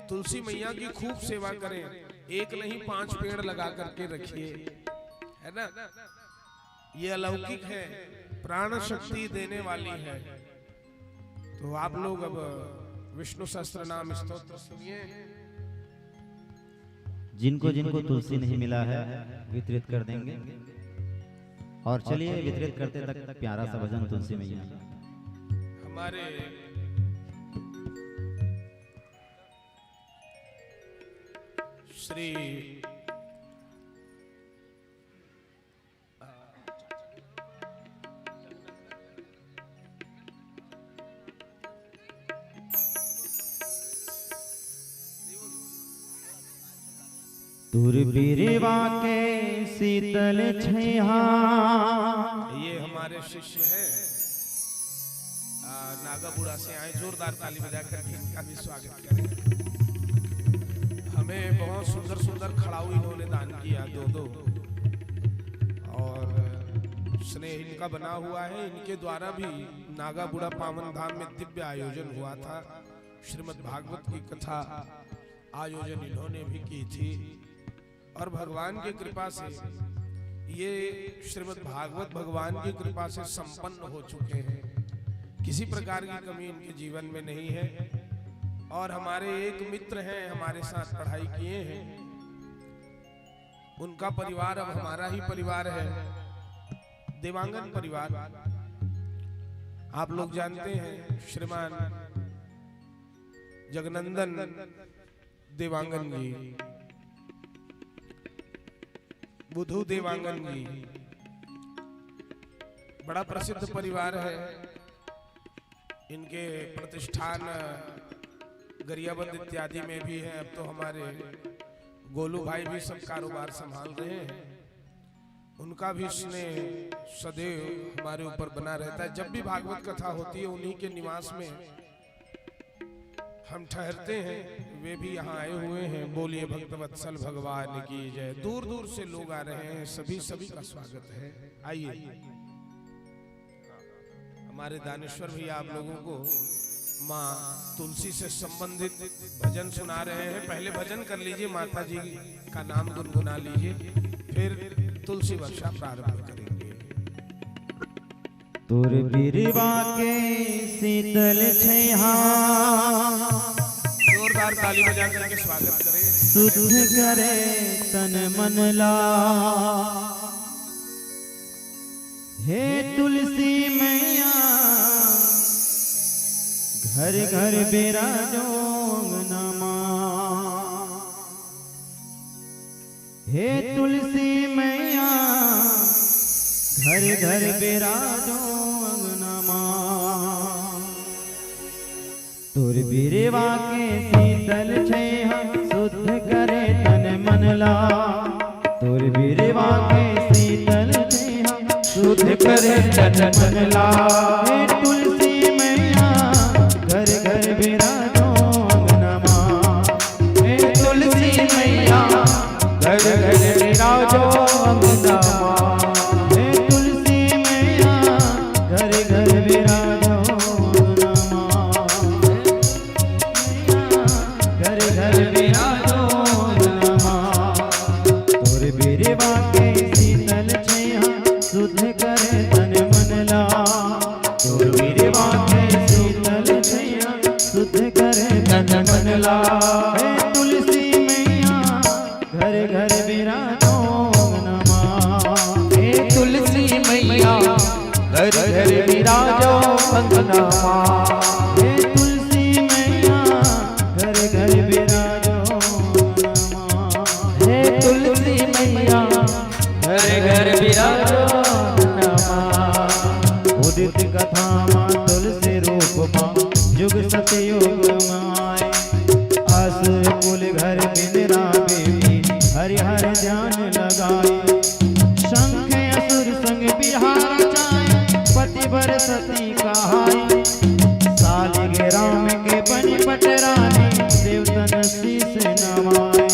तुलसी मैया की खूब सेवा करें। एक नहीं 5 पेड़ लगा करके रखिए, है ना। ये अलौकिक है, प्राण शक्ति देने वाली है। तो आप लोग अब विष्णु सहस्त्र नाम स्तोत्र सुनिए। जिनको जिनको तुलसी नहीं मिला है वितरित कर देंगे। और चलिए वितरित करते तक प्यारा सा भजन तुलसी मैया। हमारे श्री दूरबीरवा के शीतल छैया, ये हमारे शिष्य हैं नागाबुड़ा से आए, जोरदार ताली बजाकर इनका भी स्वागत करें। हमें बहुत सुंदर सुंदर खड़ाऊ इन्होंने दान किया, 2 और स्नेह इनका बना हुआ है। इनके द्वारा भी नागाबुड़ा पावन धाम में दिव्य आयोजन हुआ था। श्रीमद् भागवत की कथा आयोजन इन्होंने भी की थी और भगवान की कृपा से ये श्रीमद् भागवत भगवान की कृपा से संपन्न हो चुके हैं। किसी प्रकार की कमी इनके जीवन में नहीं है। और हमारे एक मित्र हैं, हमारे साथ पढ़ाई किए हैं, उनका परिवार अब हमारा ही परिवार है, देवांगन परिवार। आप लोग जानते हैं श्रीमान जगनंदन देवांगन जी, बुधु देवांगन जी, बड़ा प्रसिद्ध परिवार है। इनके प्रतिष्ठान गरियाबंद इत्यादि में भी है। अब तो हमारे गोलू भाई भी सब कारोबार संभाल रहे हैं। उनका भी स्नेह सदैव हमारे ऊपर बना रहता है। जब भी भागवत कथा होती है उन्हीं के निवास में हम ठहरते हैं। वे भी यहाँ आए हुए हैं। बोलिए भक्तवत्सल भगवान की जय। दूर दूर से लोग आ रहे हैं, सभी का स्वागत है। आइए, हमारे दानेश्वर भैया आप लोगों को माँ तुलसी से संबंधित भजन सुना रहे हैं। पहले भजन कर लीजिए, माता जी का नाम गुनगुना लीजिए, फिर तुलसी वर्षा प्रारंभ करेंगे। दूरबीरवा के शीतल छैया, जोरदार ताली बजा करके स्वागत करें। शुद्ध करे तन मन ला, हे तुलसी मैया घर घर बिराजो नमा, हे तुलसी मैया घर घर घर बिराजो अंगनामा तुर बिरवा के शीतल छेहा शुद्ध करे तन मनला तुर बिरवा के शीतल छेहा शुद्ध करे तन मनला हे तुलसी मैया घर घर बिराजो अंगनामा हे तुलसी मैया घर घर बिराजो अंगनामा हे तुलसी मैया घर घर बिराजो घर घर बिराजो अंगनामा तुर बिरवा के शीतल छेहा शुद्ध करे तन मनला तुर बिरवा के शीतल छेहा शुद्ध करे तन मनला हे तुलसी मैया घर घर बिराजो अंगनामा हे तुलसी मैया घर घर बिराजो अंगनामा हे तुलसी मैया घर घर बिराजो अंगनामा हे तुलसी मैया घर घर बिराजो अंगनामा उदित कथा मां तुलसी रूप मां युग सतयुग माय आस कुल घर बिंदरा बेबी हरिहर ध्यान लगाए शंख असुर संग बिहार जाए पति बर सती कहाई सालिगे राम के बनि पटरानी देवतन शीस नवाए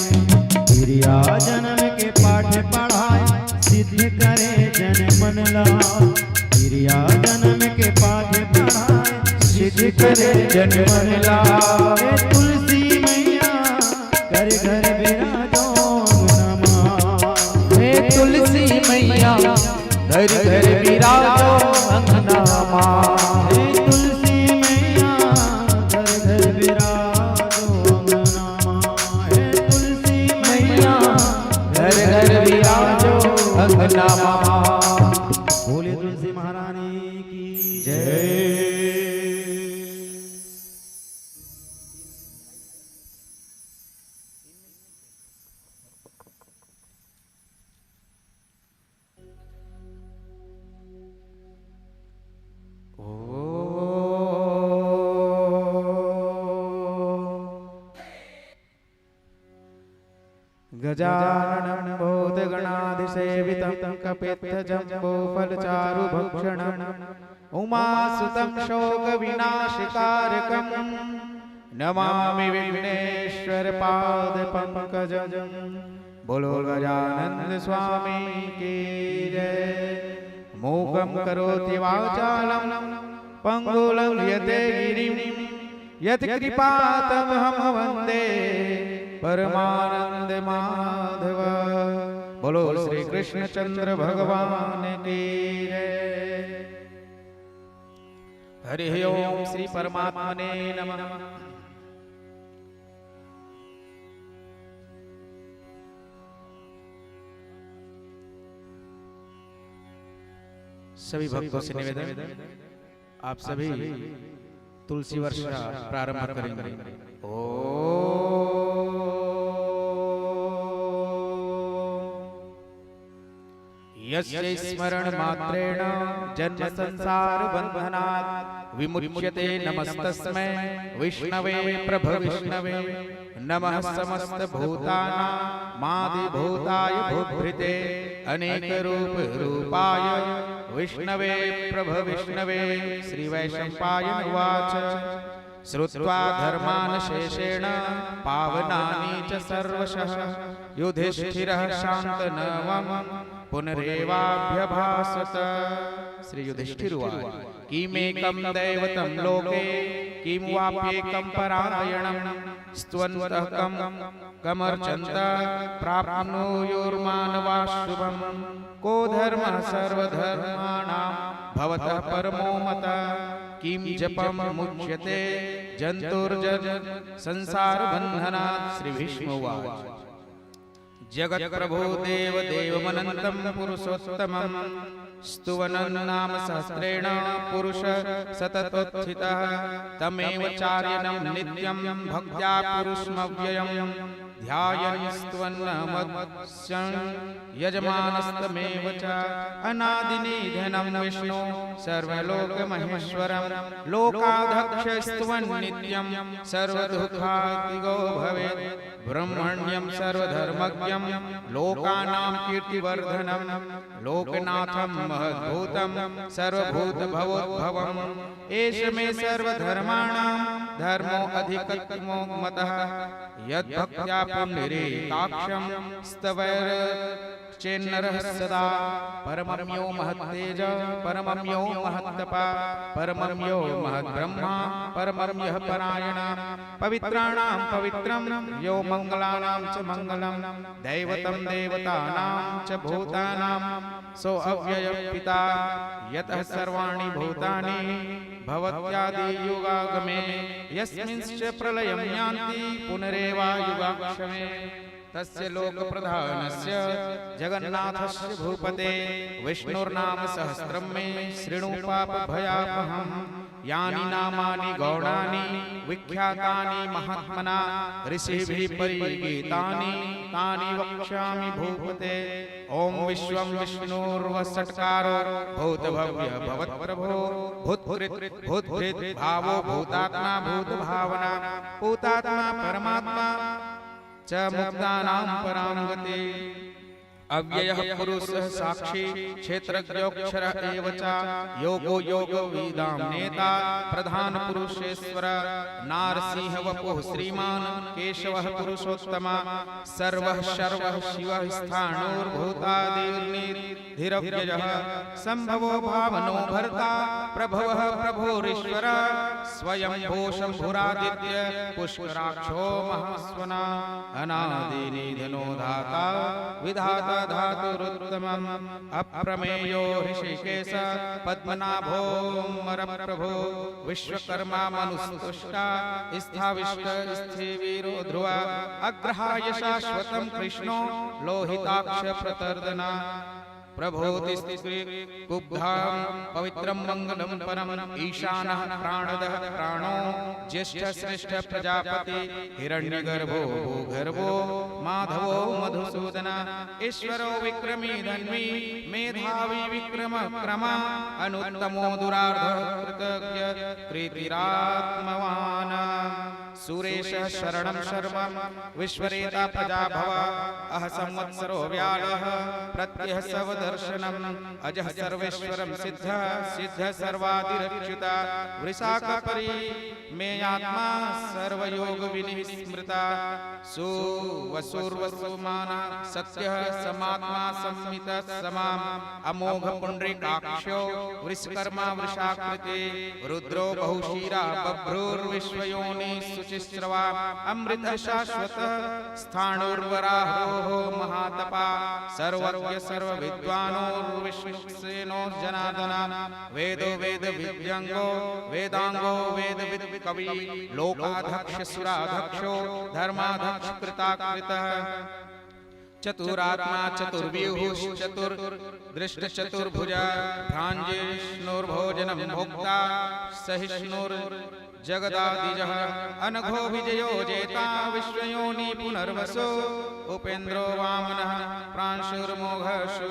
क्रिया जन्म के पाठ पढ़ाए सिद्ध करे जन मनला क्रिया जन्म के पाठ पढ़ाए सिद्ध करे जन मनला हे तुलसी मैया घर घर बिराजो अंगनामा हे तुलसी मैया घर घर बिराजो अंगनामा हे तुलसी मैया घर घर बिराजो अंगनामा हे तुलसी मैया घर घर बिराजो अंगनामा बोले तुलसी महारानी की जय। गजाननं भूतगणाधिसेवितं कपित्थजम्बूफलचारुभक्षणं उमासुतं शोकविनाशकारकं नमामि विघ्नेश्वरपादपङ्कजं बोलो गजानन स्वामी की जय। मूकं करोति वाचालं पङ्गुलं यते गिरिं यत्कृपातमहं वन्दे परमानंद माधव। बोलो श्री कृष्णचंद्र भगवान की जय। हरि ओम श्री परमात्मने नमः। सभी भक्तों से निवेदन, आप सभी तुलसी वर्षा प्रारंभ करेंगे। यस्य स्मरण मात्रेण जन्म संसार बंधनात् विमुच्यते नमस्तस्मै विष्णवे प्रभ विष्णवे नमः समस्त भूतानां मादिभूताय भूभृते अनेक रूप रूपाय विष्णवे प्रभ विष्णवे। श्री वैशंपायन उवाच श्रुत्वा धर्मान् शेषेण पावनानि च सर्वशः युधिष्ठिरः शान्तनवम् पुनरेवाभ्यभासत। श्री युधिष्ठिर उवाच किमेकं दैवतं लोके किं वाप्येकं परायणं स्तवन्तः कमर्चन्त प्राप्नुयुर्मानवाः शुभम् को धर्मः सर्वधर्माणां भवतः परमो मतः किं जपं मुच्यते जन्तुर्जन संसार बन्धनात्। श्री भीष्म उवाच जगत प्रभो देव देवमनन्तं पुरुषोत्तमं स्तुवनं नाम सहस्रेण पुरुष सततोत्थितः तमेव चार्यनं नित्यं भक्त्या पुरुषमव्ययम् ध्यायन्स्त्वन्नमत्सं यजमानस्तमेव च अनादिनिधनं विष्णु सर्वलोकमहेश्वरं लोकाध्यक्षस्त्वन्नित्यं सर्वदुःखातिगो भवेत् ब्रह्मण्यं सर्वधर्मज्ञं लोकानां कीर्तिवर्धनं लोकनाथं महद्भूतं सर्वभूतभवोद्भवम् एष मे सर्वधर्माणां धर्मो अधिकतमो मतः यद्भक्त्या पुण्यरेकाक्षं स्तवैर्चेन्नरः सदा परमम्यो महत्तेज परमम्यो महत्तपा परमम्यो महद्ब्रह्मा परमम्यः परायण पवित्राणां पवित्रं यो मंगलानां च मंगलं दैवतं देवतानां च भूतानां सो अव्यय पिता यतः सर्वाणि भूतानि भवत्यादि युगागमे यस्मिंश्च प्रलयं यान्ति पुनरेवायुगाक्षमे तस्य लोकप्रधानस्य जगन्नाथस्य भूपते विष्णुर्नाम सहस्रं मे शृणु पापभयापहम् यानि नामानि गौणानि विख्यातानि महात्मना ऋषिभिः परिगीतानि तानि वक्ष्यामि भूपते ओम विश्वं विष्णुर्वषट्कारो भूतभव्य भवत्प्रभो भूतकृत् भूतभृत् भावो भूतात्मा भूतभावना भूतात्मा परमात्मा च मुक्तानां परां गति अव्ययः पुरुषः साक्षी क्षेत्रज्ञोऽक्षरः एव च योगो योगविदां नेता प्रधान पुरुषेश्वर नारसिंह वपुः श्रीमान् केशवः पुरुषोत्तमा सर्वः शर्वः शिवः स्थाणुर्भूतादिर्निधिरव्ययः सम्भवो भावनो भर्ता प्रभवः प्रभोरीश्वर स्वयंभो शम्भुरादित्य पुष्कराक्षो महास्वना अनादिनिधनो धाता विधाता धातुरुत्तमम् अप्रमेयो ऋषिकेश पद्मनाभो मरप्रभो विश्वकर्मा मनुस्तुष्टा स्थाविष्ट स्थिवीरो ध्रुव अग्रहाय शाश्वतं कृष्णो लोहिताक्ष प्रतर्दना प्रभोति कुब्धां पवित्रं मंगलं परम ईशानः प्राणदः प्राणो ज्येष्ठ श्रेष्ठ प्रजापति हिरण्यगर्भो भूगर्भो माधवो मधुसूदन ईश्वरो विक्रमी धन्वी मेधावी विक्रम क्रमा अनुत्तमो दुरार्धः कृतज्ञ प्रीतिरात्मवान् सुरेशः शरणं शर्मा विश्वरेता प्रजाभव अह संवत्सरो व्यालः प्रत्यह सवदर्शनम् अजः सर्वेश्वरं सिद्धः सिद्धः सर्वादिरच्युता वृषाकपरि मेयात्मा सर्वयोग विनिस्मृता सुवसुर्वसुमाना सत्यः समात्मा संमितः समाम् अमोघ पुण्डरीकाक्षो वृषकर्मा वृषाकृते रुद्रो बहुशीरा बभ्रुर्विश्वयोनि शुचिस्रवा अमृत शाश्वत स्थाणुर्वराहो महातपा सर्वज्ञ सर्वविद्वानो जनार्दना वेदो वेद विद्यांगो वेदांगो वेद विद कवि लोकाध्यक्ष सुराध्यक्षो धर्माध्यक्ष कृताकृतः चतुरात्मा चतुर्व्यूहुश्चतुर्दृष्ट चतुर्भुजा भ्राञ्जिष्णुर्भोजनं भोक्ता सहिष्णुर्जगदादिजः अनघो विजयो जेता विश्वयोनि पुनर्वसो उपेन्द्रो वामनः प्रांशुर्मोघशु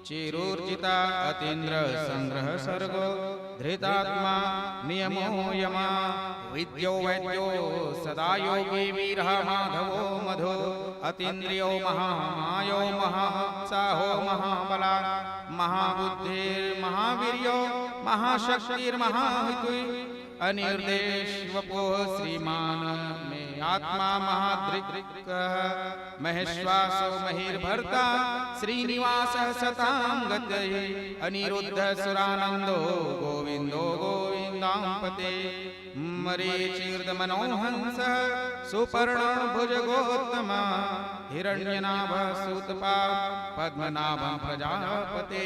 चिरूर्जिता अतीन्द्र संग्रह सर्गो धृतात्मा नियमो यमा विद्यो वैद्यो सदा योगी वीरः माधवो मधो अतीन्द्रियो महामायो महात्साहो महाबला महाबुद्धिर्महावीर्यो महाशक्तिर्महाहितुः अनिर्देशवपोः श्रीमान् मे आत्मा महादृक् महेश्वासो महिर्भर्ता श्रीनिवासः सतां गतये अनिरुद्धः सुरानन्दो गोविन्दो गोविन्दांपते मरीचिर्दमनोहंसः सुपर्णो भुजगोत्तमा हिरण्यनाभः सूतपा पद्मनाभं प्रजापते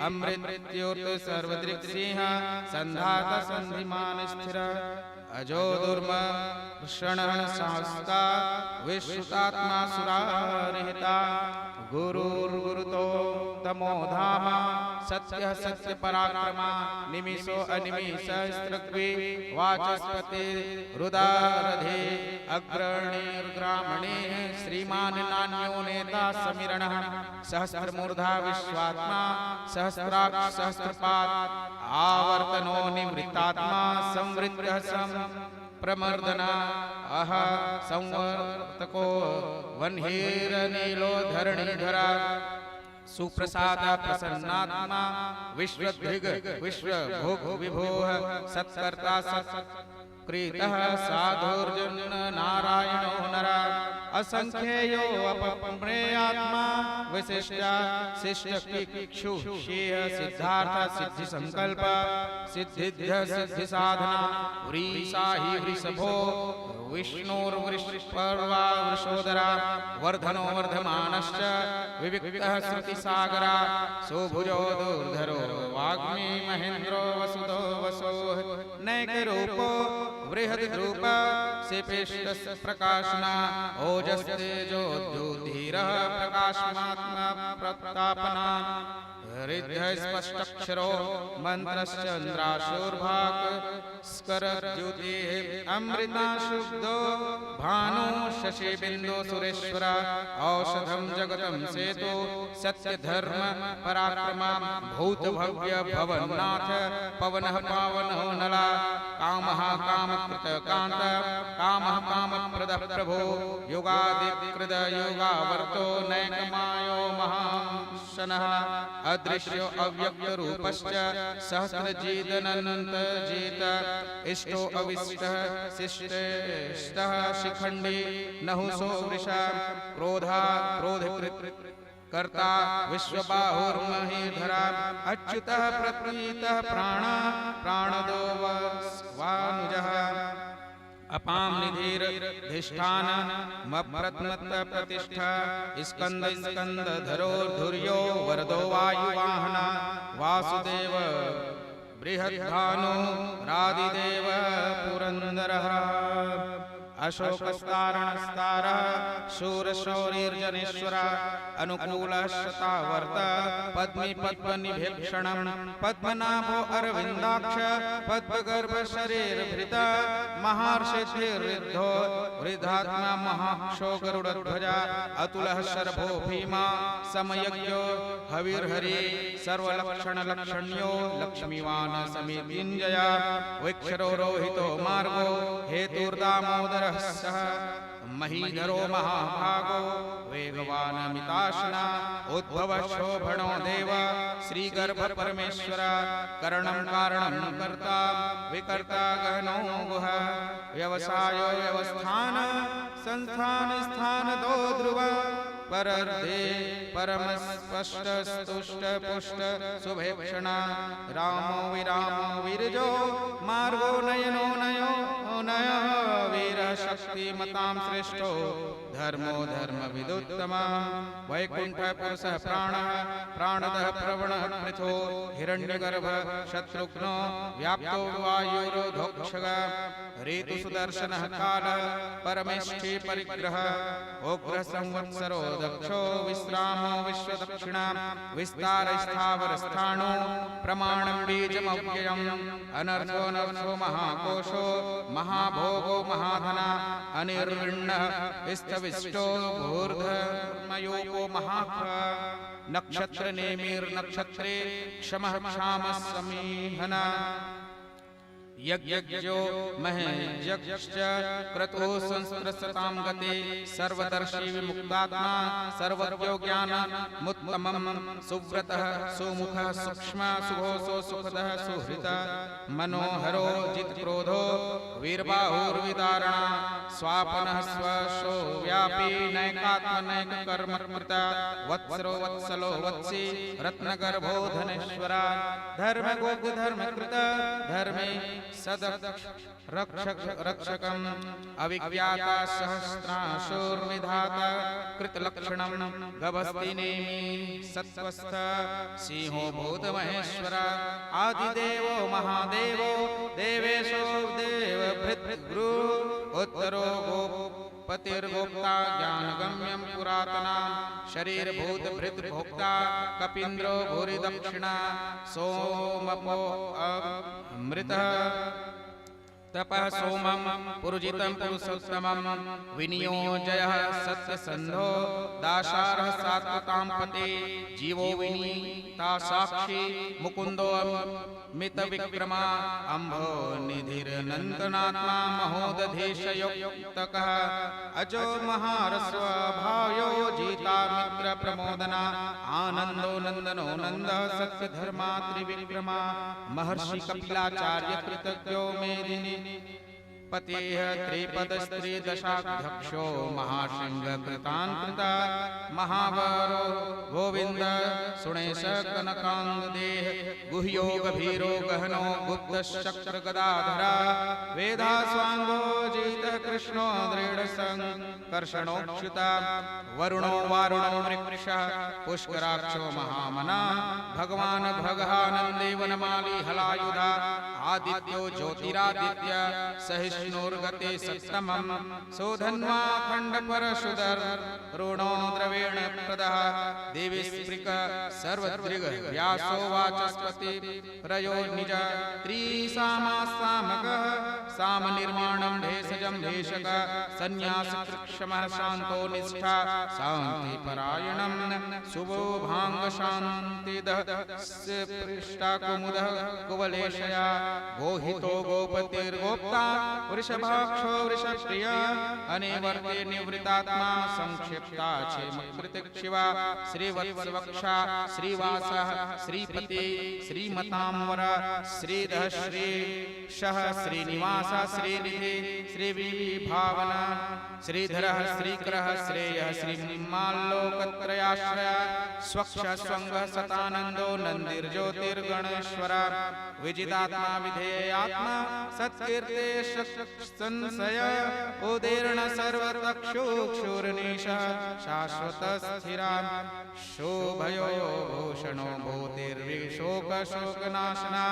अमृतमृत्युर्त सर्वदृक्सिंह सन्धात सन्धिमान् स्थिर अजो दुर्मर्षणः शास्ता विश्रुतात्मा सुरारिहिता गुरुर्गुरुतो तमो धाम सत्य सत्य पराक्रमा निमिषो अनिमिष स्त्रग्वे वाचस्पति रुदारधे अग्रणीर्ग्रामणे श्रीमान नान्यो नेता समीरणः सहस्रमूर्धा विश्वात्मा सहस्राक्ष सहस्रपाद आवर्तनो निवृत्तात्मा संवृत्तः सं प्रमर्दना अह संवर्तको वह्निर्नीलो धरणीधरा सुप्रसाद प्रसन्नात्मा विश्वद्विग विश्वभोग विभोः सत्कर्ता सत्कृतः साधुर्जन नारायणो नरा असंख्येयो अपम्रेयात्मा विशिष्टा शिष्टकिक्षु शेह सिद्धार्थ सिद्धि संकल्प सिद्धिध्य सिद्धि साधना वृषा हि वृषभो विष्णुर्वृषपर्वा वृषोदरा वर्धनो वर्धमानश्च विविक्तः श्रुतिसागरा सोभुजो दुर्धरो वाग्मी महेन्द्रो वसुदो वसोः नैकरूपो बृहद्रूप शिपेष्टस् प्रकाशना ओजस्तेजो द्युतिरः प्रकाशमात्मा प्रतापना हृदयस्पष्टक्षरो मन्त्रश्चन्द्राशूर्भाक् स्करद्युतिः अमृता शुद्धो भानु शशिबिन्दु सुरेश्वर औषधं जगतं सेतु सत्यधर्म पराक्रमा भूतभव्य भवन्नाथ पवनः पावनो नला कामः कामकृतकान्त कामः कामप्रदः प्रभो योगादिकृत योगावर्तो नैकमायो महाशनः अदृश्यो अव्यक्तरूपश्च सहस्रजीदनन्तजीत इष्टो अविष्टः शिष्टेष्टः शिखण्डी नहुसो वृषा क्रोधा क्रोधकृत् कर्ता विश्वबाहुर्महीधरा अच्युतः प्रतीतः प्राण प्राणदो वानुजः अपां निधिर्धिष्ठान मप्रत्मत प्रतिष्ठा स्कंद स्कंद धरोर्धुर्यो वरदो वायुवाहन वासुदेव बृहद्भानु रादिदेव पुरंदरः अशोकस्तारणस्तारः शूरशौरीर्जनेश्वर अनुकूलशतावर्त पद्मी पद्मनिभेक्षणं पद्मनाभो अरविन्दाक्ष पद्मगर्भशरीरभृत महर्षिर्वृद्धो वृद्धात्मा महाक्षो गरुडध्वजा अतुलः शर्भो भीमा समयज्ञो हविर्हरि सर्वलक्षणलक्षण्यो लक्ष्मीवान् समितिञ्जया वैक्षरो रोहितो मार्गो हेतुर्दामोदरः सह महीधरो महाभागो वेगवान मिताशना उद्भव शोभनो देव श्रीगर्भ परमेश्वर करणं कारणं कर्ता विकर्ता गहनो गुह व्यवसायो व्यवस्थान संस्थान स्थान दो ध्रुव परर्धे परम स्पष्ट स्तुष्ट पुष्ट शुभेक्षणा रामो विरामो विरजो मार्गो नयनो नयो नय वीर शक्तिमतां श्रेष्ठो धर्मो धर्म विदुत्तमा वैकुंठ पुरुष प्राण प्राणदः प्रवण पृथो हिरण्यगर्भ शत्रुघ्नो व्याप्तो वायुरोधोक्षग ऋतु सुदर्शन काल परमेष्ठी परिग्रह उग्र संवत्सरो दक्षो विश्रामो विश्वदक्षिणा विस्तार स्थावर स्थाणो प्रमाणं बीजमव्ययम् अनर्थो नर्थो महाकोशो महाभोगो महाधना अनिर्विण्णः स्थविष्टो भूर्धर्मयोगो महाख नक्षत्र नेमिर्नक्षत्रे क्षमः क्षामः समीहना यज्ञो महेयज्ञश्च क्रतो संस्कृततां गते सर्वदर्शी विमुक्तात्मा सर्वज्ञो ज्ञानमुत्तमं सुव्रतः सुमुखः सूक्ष्म सुघोषो सुखदः सुहृतः मनोहरो जितक्रोधो वीरबाहुर्विदारणा स्वापनः स्वशो व्यापी नैकात्मनैककर्मकृता वत्सरो वत्सलो वत्सी रत्नगर्भो धनेश्वरा धर्मगोधर्मकृत धर्मे रक्षकम् अविज्ञाता सहस्राशुर्विधाता कृतलक्षणं गभस्तिनेमि सत्वस्थ सिंहो भूतमहेश्वर आदिदेवो महादेवो देवेशो देवभृद्गुरु उत्तरो गोपतिर्गोप्ता ज्ञानगम्यं पुरातनां शरीर भूत भृत भोक्ता कपीन्द्रो भूरि दक्षिणा सोमपो अमृत तपः सोमं पुरुजितं पुरुषोत्तमं विनियोजयः सत्यसन्धो दाशारः सात्वतां पते जीवो विनीता साक्षी मुकुन्दो मित विक्रमा अम्भो निधिर्नन्दनात्मा महोदधेशयुक्तकः अजो महारस्वभायो जीता मित्र प्रमोदना आनन्दो नन्दनो नन्दः सत्यधर्मा त्रिविक्रमा महर्षि कपिलाचार्य कृतज्ञो मेदिनी पतेः त्रिपदस्त्रिदशाध्यक्षो महासिंह कृतान्कृता महावरो गोविन्द सुणेश कनकाङ्गदेः गुह्यो गभीरो गहनो गुप्तशक्र गदाधरा वेदास्वाङ्गो जितः कृष्णो दृढसङ्कर्षणोक्षुता वरुणो वारुणो मृक्षः पुष्कराक्षो महामना भगवान् भगानन्दे वनमाली हलायुधा आदित्यो ज्योतिरादित्य सहिष्णुर्गते सत्तमं सोधन्वा खण्डपरशुधर ऋणो द्रवेण प्रदः देवीस्पृक सर्वदृग व्यासो वाचस्पति रयो निज त्रिसामासामकः सामनिर्माणं भेषजं भेषक सन्न्यासकृक्षमः शान्तो निष्ठा शान्तिपरायणं शुभो भाङ्गशान्तिदः पृष्ठाकुमुदः कुवलेशया गोहितो गोपतिर्गोप्ता वृषभाक्षो वृषप्रिय अनेवर्ते निवृतात्मा संक्षिप्ता क्षेमकृतिक्षिवा श्रीवत्सवक्षा श्रीवासः श्रीपति श्रीमतांवर श्रीधः श्रीशः श्रीनिवास श्रीनिधि श्रीविभावना श्रीधरः श्रीकरः श्रेयः श्रीमाल्लोकत्रयाश्रय स्वक्ष स्वंग सतानंदो नंदिर्ज्योतिर्गणेश्वर विजितात्मा विधेयात्मा सत्कीर्ते संशय उदीर्ण सर्वतक्षुक्षुर्निश शाश्वत स्थिरा शोभयो भूषणो भूतिर्विशोक शोकनाशना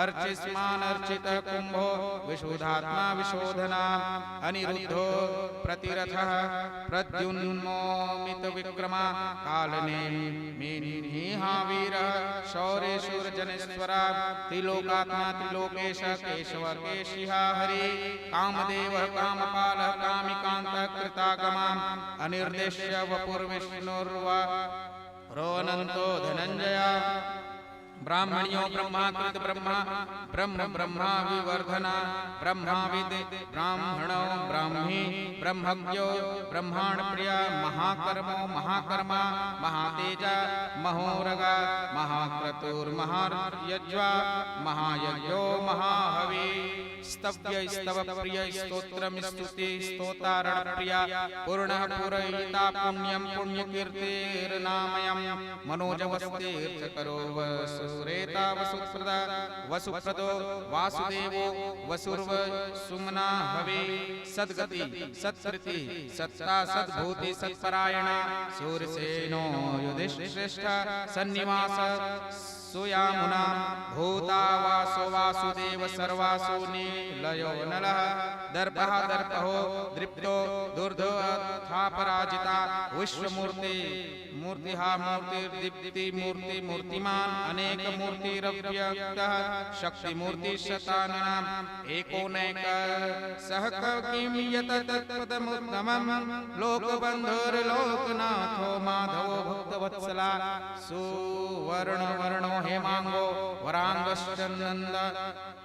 अर्चिस्मान अर्चित कुंभो विशुद्धात्मा विशोधना अनिरुद्धो प्रतिरथः प्रद्युन्मोमित विक्रमा कालने मीनिहावीरः शौर्यशूरजनेश्वरा त्रिलोकात्मा त्रिलोकेश केशव केशिहा हरि कामदेवः कामपालः कामिकान्तः कृतागमा अनिर्देश्य वपुर्विष्णुर्वा रोऽनन्तो धनञ्जया ब्राह्मण्यो ब्रह्माकृत ब्रह्मा ब्रह्म ब्रह्मा विवर्धना ब्रह्माविद ब्राह्मणो ब्राह्मी ब्रह्मज्ञो ब्रह्माण प्रिया महाकर्मो महाकर्मा महातेजा महोरगा महाक्रतुर्महायज्वा महायज्ञो महाहवी स्तव्य स्तव प्रिय स्तोत्रम स्तुति स्तोतारण प्रिया पूर्णः पूरयिता पुण्यं पुण्यकीर्तिर्नामयं मनोजवस्तीर्थकरो वसुरेता वसुप्रदा वसुप्रदो वासुदेवो वसुर्व सुमना हवे सद्गति सत्कृति सत्ता सद्भूति सत्परायणा सूर्यसेनो युधिष्ठिरश्रेष्ठ सन्निवास सुयामुना भूता वासो वासुदेव सर्वासु निलयो नलः दर्पः दर्पहो दृप्तो दुर्धो था पराजिता विश्वमूर्ति मूर्तिहा मूर्तिर्दीप्ति मूर्ति मूर्तिमान अनेक मूर्तिरव्यक्तः शक्ति मूर्ति शतानाम एकोनैक सहक किम यत तत्पदमुत्तमं लोकबन्धुर्लोकनाथो माधवो भक्तवत्सला सुवर्ण वर्णो हेमांगो वरांगश्च नंद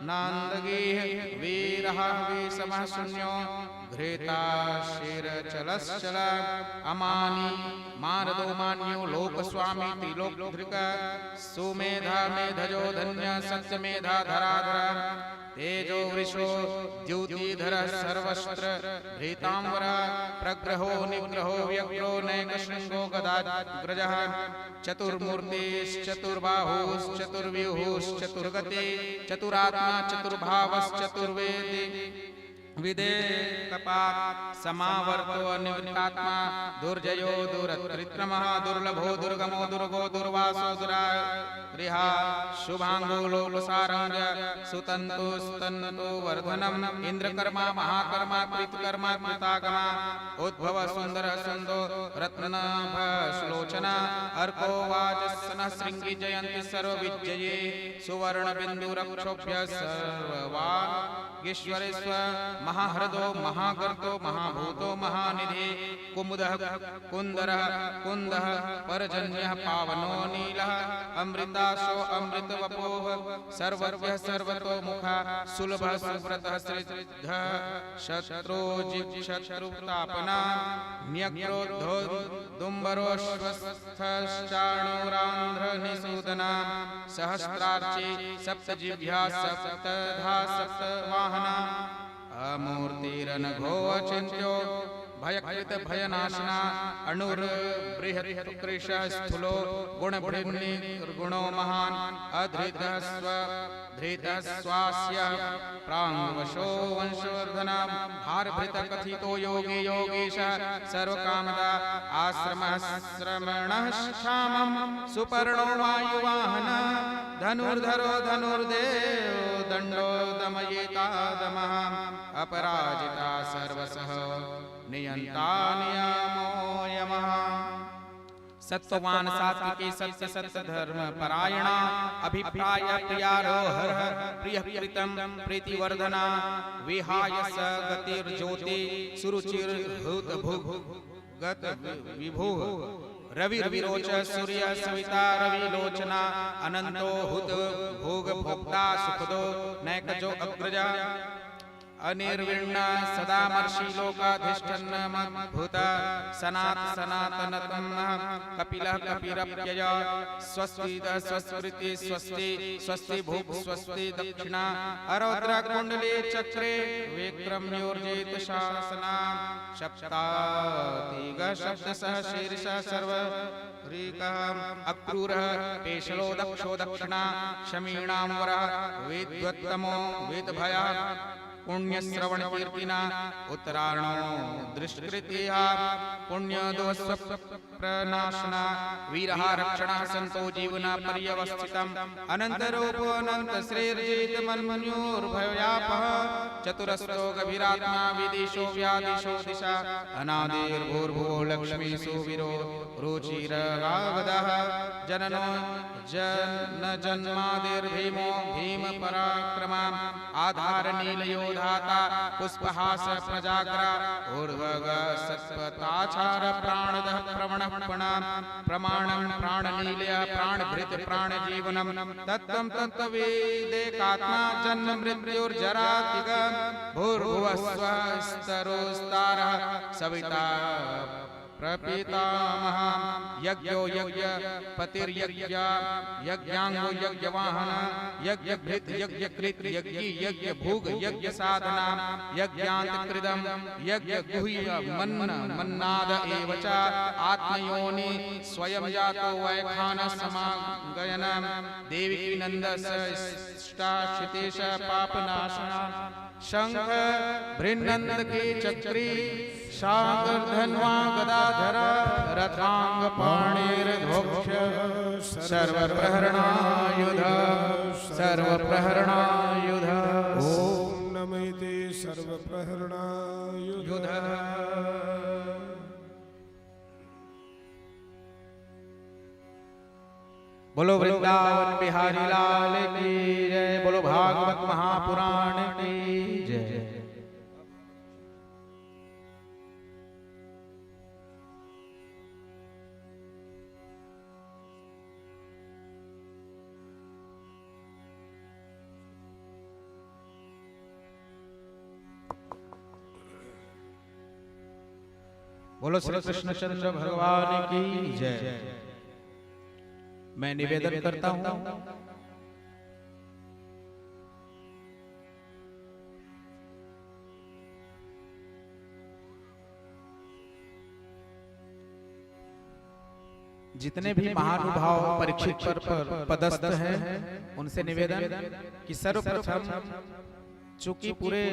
नांदगेह वीरः वेशमः शून्यो घृता शिरचलश्चल अमानी मारदो मान्यो लोकस्वामी त्रिलोकधृक सुमेधा मेधजो धन्य सत्यमेधा धराधर तेजो वृषो द्युतिधर सर्वस्त्र भृतांबर प्रग्रहो निग्रहो व्यग्रो नैकशृंगो गदाग्रजः चतुर्मूर्तिश्चतुर्बाहुश्चतुर्व्यूहुश्चतुर्गते चतुरात्मा चतुर्भावश्चतुर्वेदी विदेकपात् समावर्तो निवृत्तात्मा दुर्जयो दुरत्रित्रमः दुर्लभो दुर्गमो दुर्गो दुर्वासो दुरारिहा शुभांगो लोकसारंग सुतंतु स्तंतु वर्धनम इंद्रकर्मा महाकर्मा कृतकर्मा कृतागमा उद्भव सुंदर सुंदो रत्नाभ श्लोचना अर्को वाजस्सनः श्रृंगी जयंती सर्वविजये सुवर्ण बिंदु रक्षोभ्य सर्ववागीश्वरेश्वर महाहृदो महागर्तो महाभूतो महानिधि कुमुदः कुंदरः कुंदः परजन्यः पावनो नीलः अमृताशो अमृतवपोः सर्वज्ञः सर्वतो मुखः सुलभः सुव्रतः श्रीधः शत्रुजिक्षत्रुतापना न्यग्रोद्धो दुम्बरोश्वस्थश्चाणूरान्ध्रनिसूदना सहस्रार्ची सप्तजिह्वा सप्तधा सप्तवाहना अमूर्तिरनघो अचिन्त्यो भयकृत भयनाशना अणुर्बृहत्कृश स्थूलो गुणभृन्निर्गुणो महान् अधृतः स्वास्य प्राङ्वशो वंशवर्धना भारभृत कथितो योगी योगीश सर्वकामदा आश्रमः श्रमणः श्यामं सुपर्णो वायुवाहन धनुर्धरो धनुर्देव दण्डो दमयेता दमः अपराजिता सर्वसः नियंता नियमो यमः सत्ववान सात्विकी सत्य सत्य धर्म परायणा अभिप्राय प्रियारोहर प्रिय प्रीतम प्रीतिवर्धना विहाय स गतिर्ज्योति सुरुचिर भूत भुग गत विभु रवि विरोच सूर्य सविता रवि लोचना अनंतो हुत भोग भोक्ता सुखदो नैकजो अग्रजा अनिर्विण्ण सदा मर्षि लोकाधिष्ठन्न भूत सनात सनातनतम कपिलः कपिरप्यय स्वस्ति स्वस्कृति स्वस्ति स्वस्ति भूप स्वस्ति दक्षिणा अरौद्र कुंडले चक्रे विक्रम्योर्जित शासना सप्तातिग शब्द सह शीर्ष सर्व अक्रूरः पेशलो दक्षो दक्षिणा शमीणां वरः वेद्वत्तमो वेदभयः पुण्यश्रवण कीर्तिना उत्तरायणो दृष्टकृत्या पुण्यदोष प्रनाशना वीरः रक्षणः संतो जीवना पर्यवस्थितम् अनन्तरूपो अनंत श्रेर्जित मन्मन्योर्भयापः चतुरस्रो गभीरात्मा विदिशो व्यादिशो दिशा अनादिर्भूर्भुवो लक्ष्मी सुवीरो रुचिरगावदः जननो जन जन्मादिर्भीमो भीम पराक्रमा आधार नीलयो धाता पुष्पहास प्रजाग्रा ऊर्ध्वग सत्पताचार प्राणदः प्रवणः प्रमाणं प्राणनीलया प्राणभृत प्राणजीवनं तत्त्वं तत्त्ववेदेकात्मा जन्म मृत्युर्जरातिग भूर्भुवस्वः स्तरोस्तारः सविता प्रपितामह यज्ञो यज्ञ पतिर्यज्ञ यज्ञांगो यज्ञवाहन यज्ञभृत यज्ञकृत यज्ञ यज्ञ भोग यज्ञ साधना यज्ञांतकृदम यज्ञ गुह्य मन्न मन्नाद एव च आत्मयोनि स्वयं जातो वैखान समागयन देवी नंदस इष्टाशितेश पापनाशना शंख बृन्नंद के चक्री सागर धन्वा गदाधर रथांग पाणिर्ध्वक्ष सर्वप्रहरणायुध सर्वप्रहरणायुध ओम नमस्ते सर्वप्रहरणायुध बोलो वृंदावन बिहारी लाल की जय बोलो भागवत महापुराण की जय बोलो श्री कृष्णचंद्र भगवान की जय। मैं निवेदन करता हूं जितने भी महानुभाव परीक्षित पर पदस्थ हैं उनसे निवेदन कि सर्वप्रथम चूंकि पूरे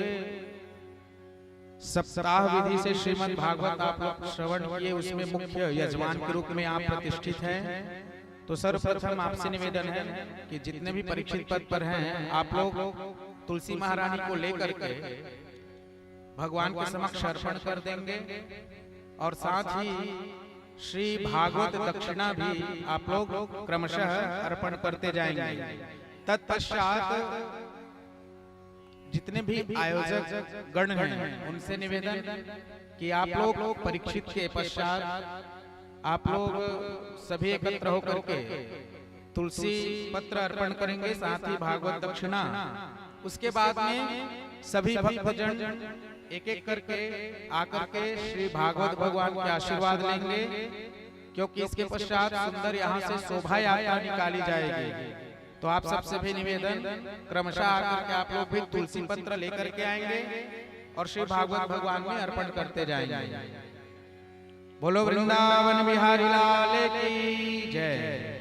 सप्ताह विधि से श्रीमद् भागवत आप लोग श्रवण किए, उसमें मुख्य यजमान के रूप में आप प्रतिष्ठित हैं। तो सर्वप्रथम आपसे निवेदन है कि जितने भी परीक्षित पद पर हैं, आप लोग तुलसी महारानी को लेकर के भगवान के समक्ष अर्पण कर देंगे और साथ ही श्री भागवत दक्षिणा भी आप लोग क्रमशः अर्पण करते जाएंगे। तत्पश्चात जितने भी आयोजक गण हैं उनसे निवेदन कि आप लोग परीक्षित के पश्चात आप लोग सभी एकत्र होकर के तुलसी पत्र अर्पण करेंगे, साथ ही भागवत दक्षिणा। उसके बाद में सभी भक्तजन एक एक करके आकर के श्री भागवत भगवान के आशीर्वाद लेंगे, क्योंकि इसके पश्चात सुंदर यहाँ से शोभा यात्रा निकाली जाएगी। तो आप सबसे भी निवेदन क्रमशः आकर के आप लोग भी तुलसी पत्र लेकर के आएंगे और श्री भागवत भगवान में अर्पण करते जाएंगे। बोलो वृंदावन बिहारी लाल की जय।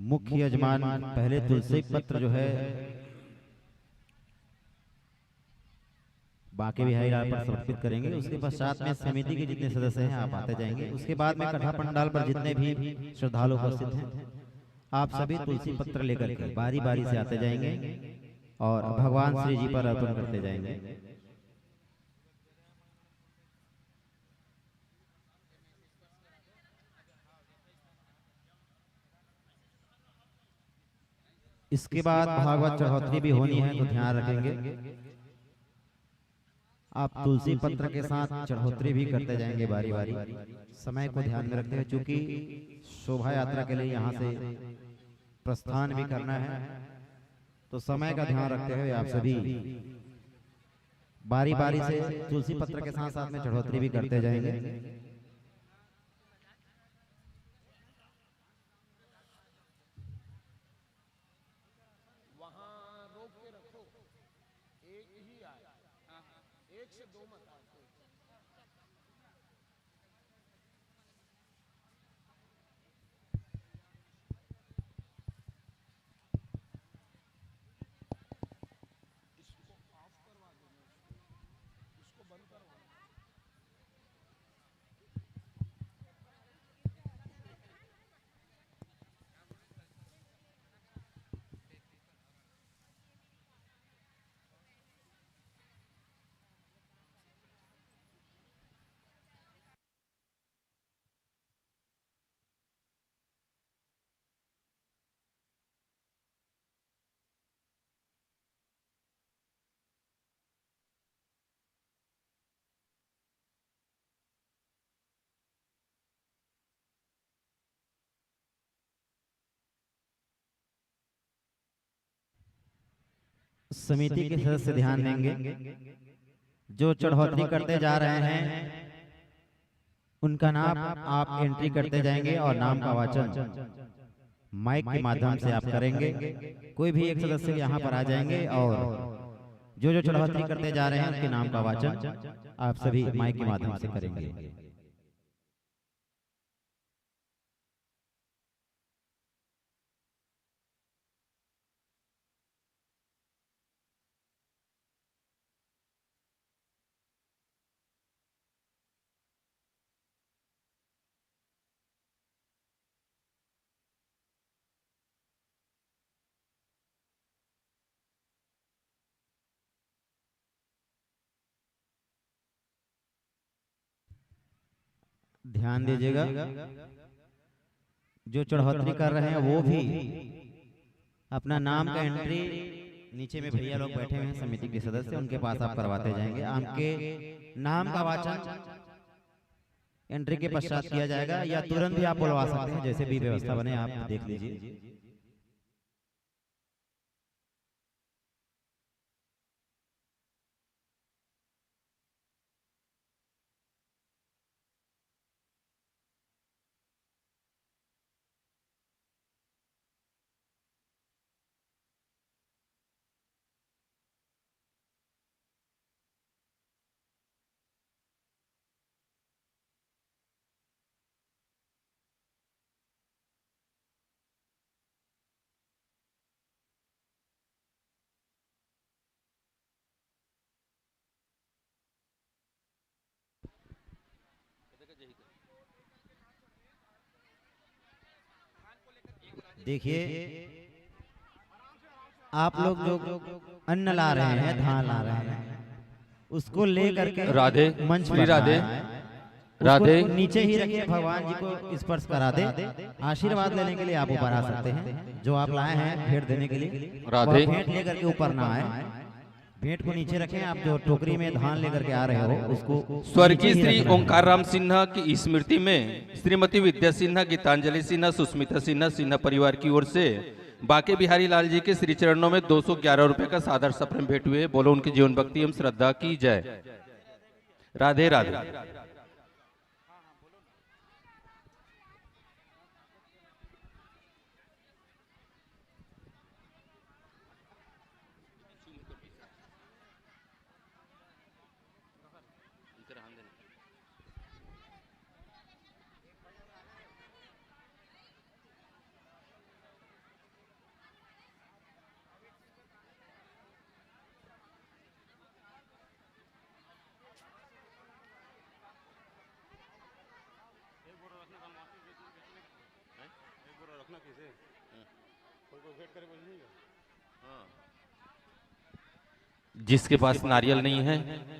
मुख्य यजमान पहले तुलसी पत्र जो है बांके बिहारी लाल पर समर्पित करेंगे। उसके पश्चात में समिति के जितने सदस्य हैं आप आते जाएंगे। उसके बाद में कथा पंडाल पर जितने भी श्रद्धालु उपस्थित हैं आप सभी तुलसी पत्र लेकर के बारी बारी से आते जाएंगे और भगवान श्री जी पर अर्पण करते जाएंगे। इसके बाद भागवत चढ़ोतरी भी होनी है, तो ध्यान रखेंगे आप तुलसी पत्र के साथ चढ़ोतरी भी करते जाएंगे बारी बारी। समय को ध्यान में रखते हुए, चूंकि शोभा यात्रा के लिए यहाँ से प्रस्थान भी करना है, तो समय का ध्यान रखते हुए आप सभी बारी बारी से तुलसी पत्र के साथ साथ में चढ़ोतरी भी करते जाएंगे। समिति के सदस्य ध्यान देंगे, जो चढ़ौतरी करते जा रहे हैं उनका नाम आप एंट्री करते जाएंगे और नाम का वाचन माइक के माध्यम से आप करेंगे। कोई भी एक सदस्य यहाँ पर आ जाएंगे और जो चढ़ौतरी करते जा रहे हैं उनके नाम का वाचन आप सभी माइक के माध्यम से करेंगे। ध्यान दीजिएगा, जो चढ़ौतरी कर रहे हैं वो भी अपना नाम का एंट्री नीचे में भैया लोग बैठे हुए हैं समिति के सदस्य, उनके पास आप करवाते जाएंगे। आपके नाम का वाचन एंट्री के पश्चात किया जाएगा या तुरंत भी आप बुलवा सकते हैं, जैसे भी व्यवस्था बने आप देख लीजिए। देखिए, आप लोग जो अन्न ला रहे हैं, धान ला रहे हैं, उसको ले करके राधे मंच श्री पर राधे राधे नीचे ही रखिए, भगवान जी को स्पर्श करा दे। आशीर्वाद लेने के लिए आप ऊपर आ सकते हैं। जो आप लाए हैं भेंट देने के लिए, राधे भेंट लेकर के ऊपर ना आए, भेंट को नीचे रखें। आप जो टोकरी में धान लेकर के आ रहे हो उसको स्वर्गीय श्री ओंकार राम सिन्हा की स्मृति में श्रीमती विद्या सिन्हा, गीतांजलि सिन्हा, सुस्मिता सिन्हा, सिन्हा परिवार की ओर से बाके बिहारी लाल जी के श्री चरणों में 211 रुपए का सादर सप्रेम भेंट हुए। बोलो उनकी जीवन भक्ति एवं श्रद्धा की जय। राधे राधे। जिसके पास नारियल नहीं है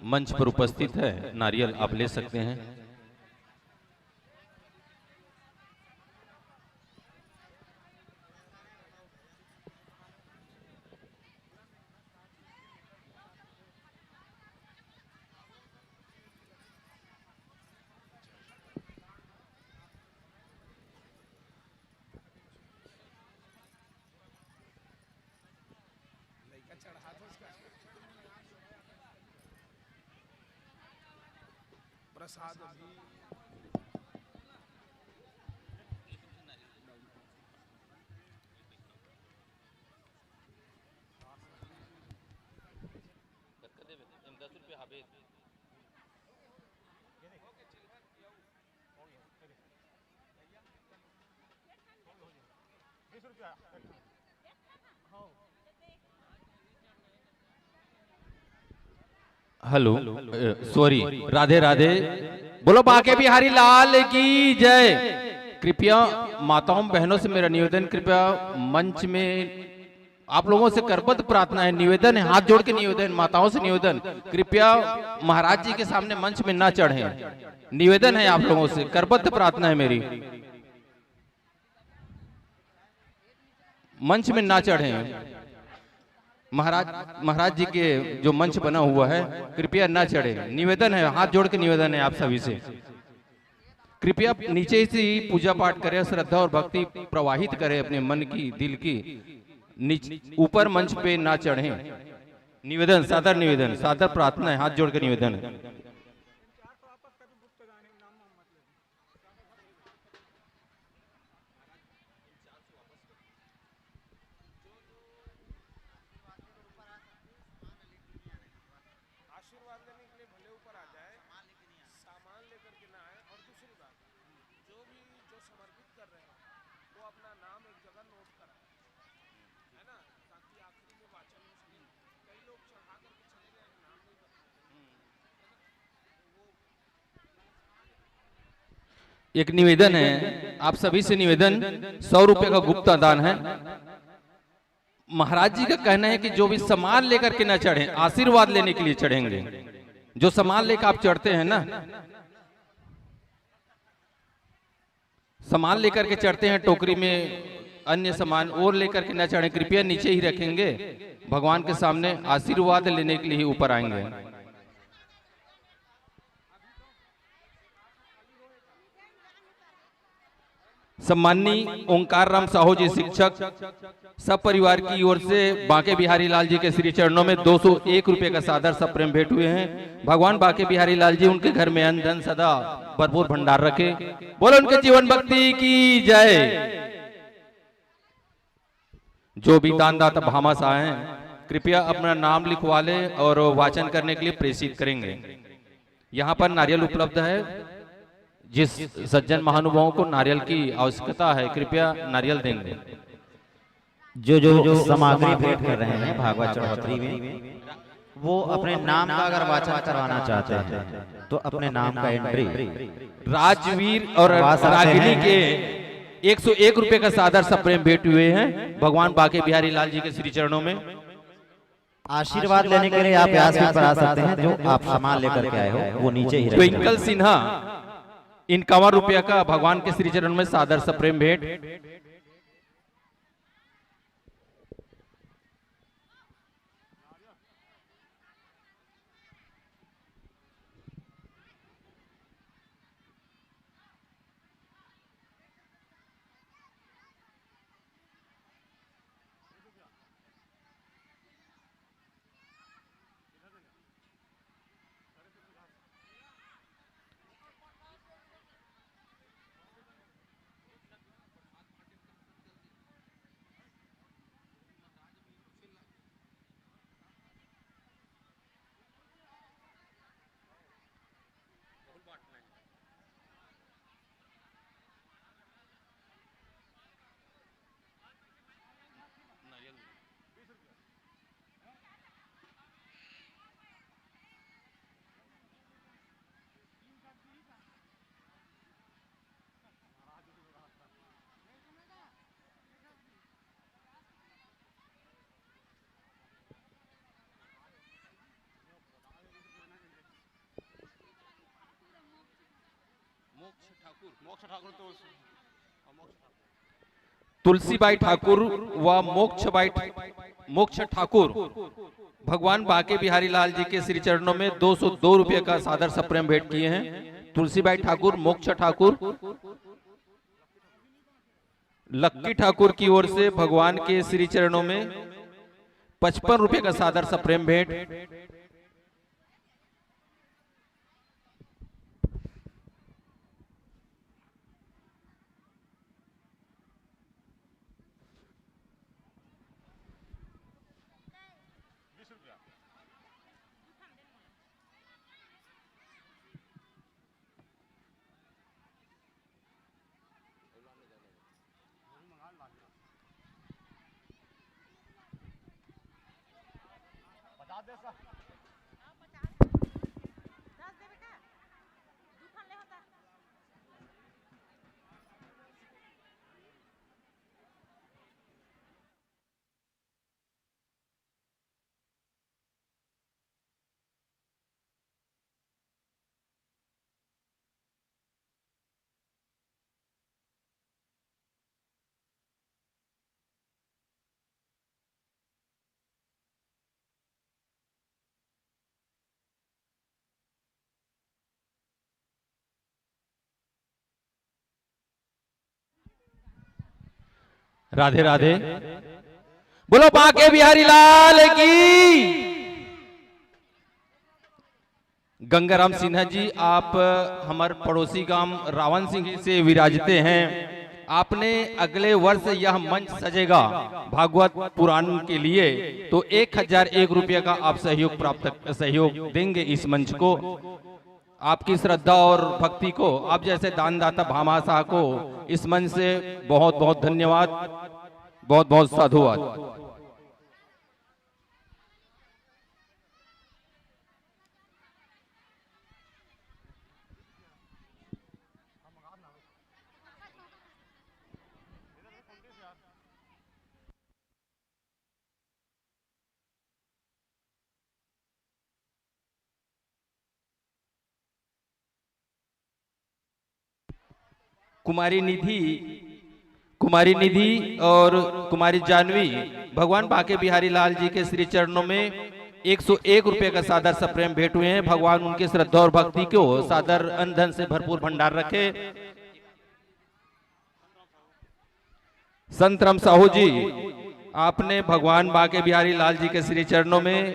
मंच पर उपस्थित है, नारियल आप ले सकते हैं। प्रसाद भी हेलो सॉरी, राधे राधे। बोलो बाके बिहारी लाल की जय। कृपया माताओं बहनों से मेरा निवेदन, कृपया मंच में आप लोगों से करबद्ध प्रार्थना है, निवेदन है, हाथ जोड़ के निवेदन, माताओं से निवेदन, कृपया महाराज जी के सामने मंच में ना चढ़ें। निवेदन है आप लोगों से, करबद्ध प्रार्थना है मेरी, मंच में ना चढ़ें। महाराज जी के जो मंच बना हुआ है कृपया ना चढ़े। निवेदन है, हाथ जोड़ के निवेदन है आप सभी से, कृपया नीचे से ही पूजा पाठ करें, श्रद्धा और भक्ति प्रवाहित करें अपने मन की, दिल की। ऊपर मंच पे ना चढ़ें। निवेदन, सादर निवेदन, सादर प्रार्थना है, हाथ जोड़ कर निवेदन है। आशीर्वाद लेने के लिए भले ऊपर आ जाए, सामान लेकर के ना आए। और दूसरी बात, जो समर्पित कर रहे हैं वो अपना नाम एक जगह नोट कराए, है ना, ताकि आखिरी में वाचन हो सके। कई लोग चढ़ा करके चले गए, नाम नहीं बताए, एक निवेदन है, आप सभी से निवेदन, 100 रुपए का गुप्त दान है। महाराज जी का कहना है कि जो भी सामान लेकर के ना चढ़े, आशीर्वाद लेने के लिए चढ़ेंगे। जो सामान लेकर आप चढ़ते हैं ना, सामान लेकर के चढ़ते हैं टोकरी में, अन्य सामान और लेकर के ना चढ़े, कृपया नीचे ही रखेंगे। भगवान के सामने आशीर्वाद लेने के लिए ही ऊपर आएंगे। सम्माननीय ओंकार राम साहू जी शिक्षक सब परिवार की ओर से बांके बिहारी लाल जी के श्री चरणों में 201 रुपए का सादर सप्रेम भेंट हुए हैं। भगवान बांके बिहारी लाल जी उनके घर में अन्न धन सदा भरपूर भंडार रखे। बोलो उनके जीवन भक्ति की जय। जो भी दानदाता भामाश आए हैं, कृपया अपना नाम लिखवा ले और वाचन करने के लिए प्रेषित करेंगे। यहाँ पर नारियल उपलब्ध है। जिस सज्जन महानुभावों को नारियल की आवश्यकता है, कृपया नारियल देंगे। जो सामग्री भेंट कर रहे हैं भागवत चढ़ोतरी में, वो अपने नाम का अगर वाचन करवाना चाहते हैं तो अपने नाम का एंट्री राजवीर और रागिनी के 101 रुपए का सादर सप्रेम भेंट हुए हैं। भगवान बांके बिहारी लाल जी के श्री चरणों में आशीर्वाद लेने के लिए आप व्यास पर आ सकते हैं। जो आप सामान लेकर के आए हो वो नीचे ही रखें। ट्विंकल सिन्हा 51 रुपया का भगवान के श्री चरण में सादर सप्रेम भेंट। तुलसीबाई ठाकुर व मोक्ष ठाकुर भगवान बांके बिहारी लाल जी के श्री चरणों में 202 रुपये का सादर सप्रेम भेंट किए हैं। तुलसीबाई ठाकुर, मोक्ष ठाकुर, लक्की ठाकुर की ओर से भगवान के श्री चरणों में 55 रुपये का सादर सप्रेम भेंट। राधे राधे। बोलो बांके बिहारी लाल की। गंगाराम सिन्हा जी, आप हमारे पड़ोसी गांव रावण सिंह से विराजते हैं। आपने अगले वर्ष यह मंच सजेगा भागवत पुराण के लिए, तो 1001 रुपये का आप सहयोग देंगे इस मंच को। आपकी श्रद्धा और भक्ति को, आप जैसे दानदाता भामाशाह को इस मंच से बहुत बहुत धन्यवाद, बहुत बहुत साधुवाद। कुमारी निधि और कुमारी जानवी भगवान बांके बिहारी लाल जी के श्री चरणों में 101 रुपये का सादर सप्रेम भेंट हुए हैं। भगवान उनके श्रद्धा और भक्ति को सादर अंधन से भरपूर भंडार रखे। संत राम साहू जी, आपने भगवान बांके बिहारी लाल जी के श्री चरणों में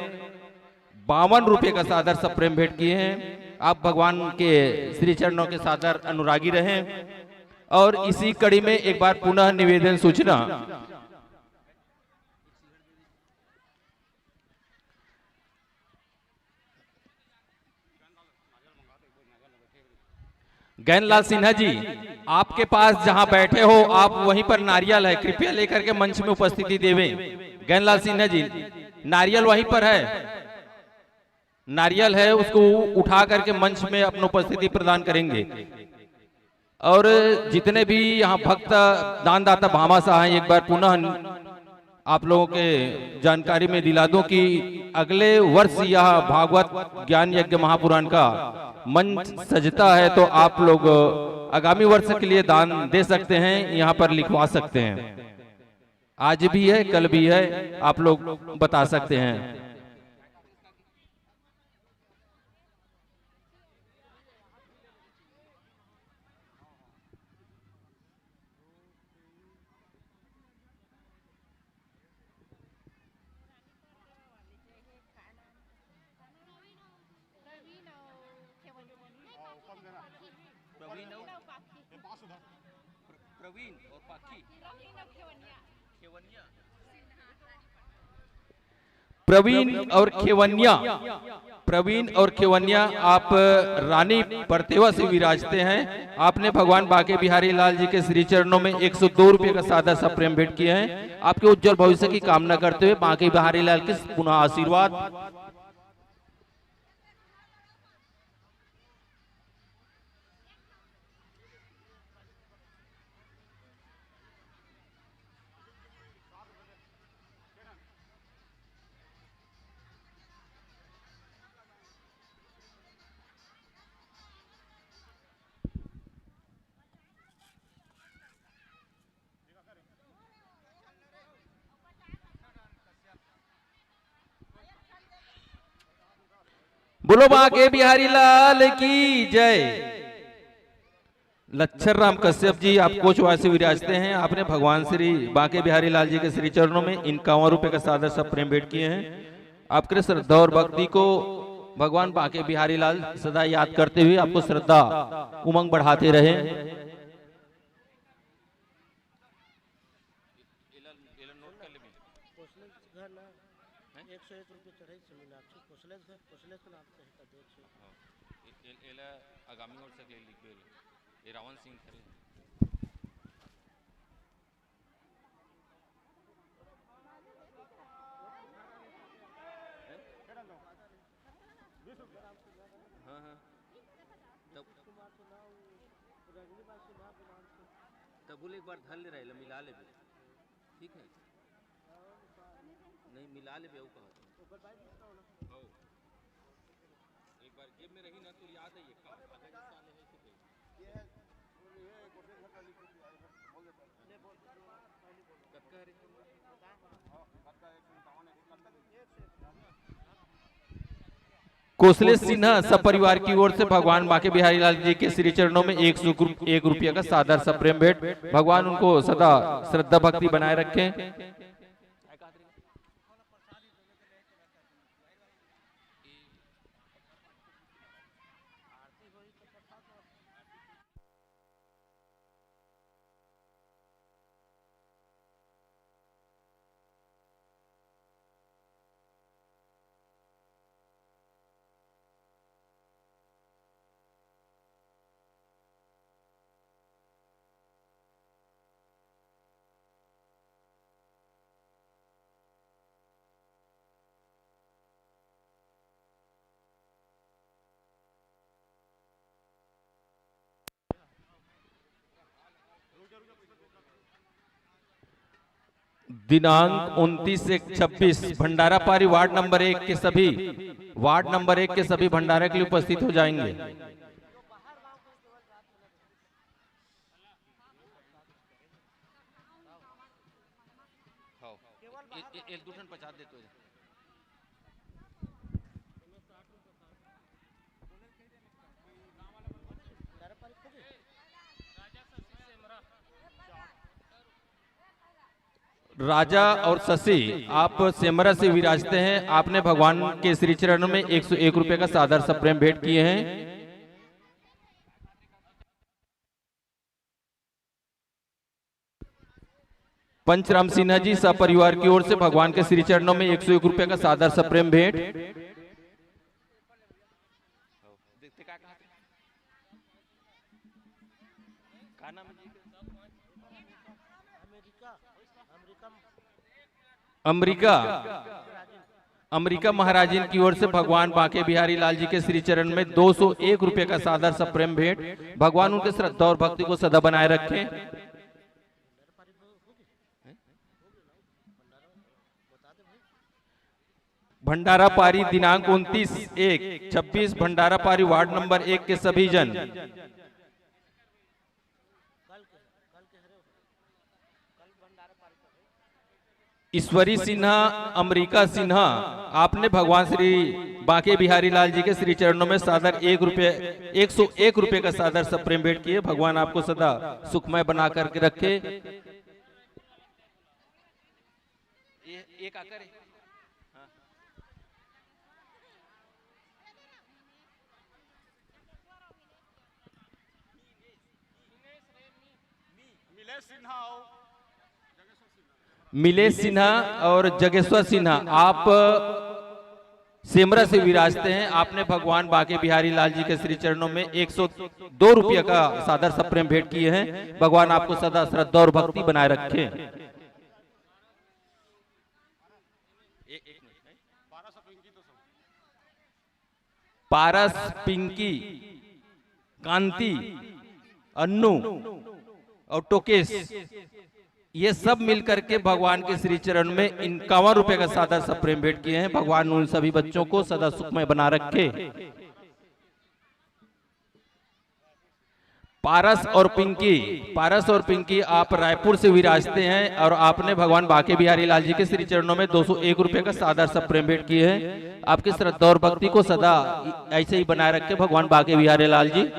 52 रुपये का सादर सप्रेम भेंट किए हैं। आप भगवान के श्री चरणों के सादर अनुरागी रहें। और इसी कड़ी में एक बार पुनः निवेदन सूचना, गैनलाल सिन्हा जी, आपके पास जहां बैठे हो आप वहीं पर नारियल है, कृपया लेकर के मंच में उपस्थिति देवें। गैनलाल सिन्हा जी, नारियल वहीं पर है, नारियल है, उसको उठा करके मंच में अपनी उपस्थिति प्रदान करेंगे। और जितने भी यहाँ भक्त दानदाता भामाशाह हैं, एक बार पुनः आप लोगों के जानकारी में दिला दूं कि अगले वर्ष यह भागवत ज्ञान यज्ञ महापुराण का मंच सजता है, तो आप लोग आगामी वर्ष के लिए दान दे सकते हैं, यहाँ पर लिखवा सकते हैं। आज भी है, कल भी है, आप लोग बता सकते हैं। प्रवीण और खेवनिया, आप रानी परतेवा से विराजते हैं। आपने भगवान बांके बिहारी लाल जी के श्री चरणों में 102 रुपये का सादा सा प्रेम भेंट किए हैं। आपके उज्जवल भविष्य की कामना करते हुए बांके बिहारी लाल के पुनः आशीर्वाद। बोलो बांके बिहारी लाल की जय। लच्छर राम कश्यप जी, आप कोचवाय से विराजते हैं। आपने भगवान श्री बांके बिहारी लाल जी के श्री चरणों में 51 रुपये का सादर सब प्रेम भेंट किए हैं। आपके श्रद्धा और भक्ति को भगवान बांके बिहारी लाल सदा याद करते हुए आपको श्रद्धा उमंग बढ़ाते रहे। रावण सिंह तब एक बार धर ले रहे मिला ले, ठीक है, नहीं मिला ले बेऊ कहा एक बार जेब में रही ना तो याद है ये कोसलेश सिन्हा सब परिवार की ओर से भगवान बांके बिहारी लाल जी के श्री चरणों में 101 रुपये का सादर सा प्रेम भेंट। भगवान उनको सदा श्रद्धा भक्ति बनाए रखें। दिनांक 29/1/26 भंडारा पारी वार्ड नंबर 1 के सभी भंडारे के लिए उपस्थित हो जाएंगे। एक दूसरे 50 देते हो। राजा और शशि, आप सेमरा से विराजते हैं। आपने भगवान के श्री चरणों में 101 रुपए का सादर सप्रेम भेंट किए हैं। पंचराम सिन्हा जी सपरिवार की ओर से भगवान के श्री चरणों में 101 रुपए का सादर सप्रेम भेंट। अमेरिका महाराजिन की ओर से भगवान बांके बिहारी लाल जी के श्री चरण में 201 रुपए का सादर सप्रेम भेंट। भगवान उनके श्रद्धा और भक्ति को सदा बनाए रखें। भंडारा पारी दिनांक 29/1/26 भंडारा पारी वार्ड नंबर 1 के सभी जन। ईश्वरी सिन्हा, अमरीका सिन्हा, आपने भगवान श्री बांके बिहारी लाल जी के श्री चरणों में सादर 101 रुपए का सादर सप्रेम भेंट किए। भगवान आपको सदा सुखमय बना करके रखे। एक आकर मिलेश सिन्हा और जगेश्वर सिन्हा, आप सेमरा से विराजते हैं। आपने भगवान बांके बिहारी लाल जी के श्री चरणों में 102 रुपये का सादर सप्रेम भेंट किए हैं। भगवान आपको सदा श्रद्धा और भक्ति बनाए रखे। पारस, पिंकी, कांति, अन्नू और टोकेश, ये सब मिलकर के भगवान के श्री चरण में 51 रुपए का सादर सप्रेम भेंट किए हैं। भगवान उन सभी बच्चों को सदा सुखमय बना रखे। पारस और पिंकी आप रायपुर से विराजते हैं और आपने भगवान बांके बिहारी लाल जी के श्री चरणों में 201 रुपए का सादर सप्रेम भेंट किए हैं। आपकी श्रद्धा और भक्ति को सदा ऐसे ही बनाए रखे भगवान बांके बिहारी लाल जी।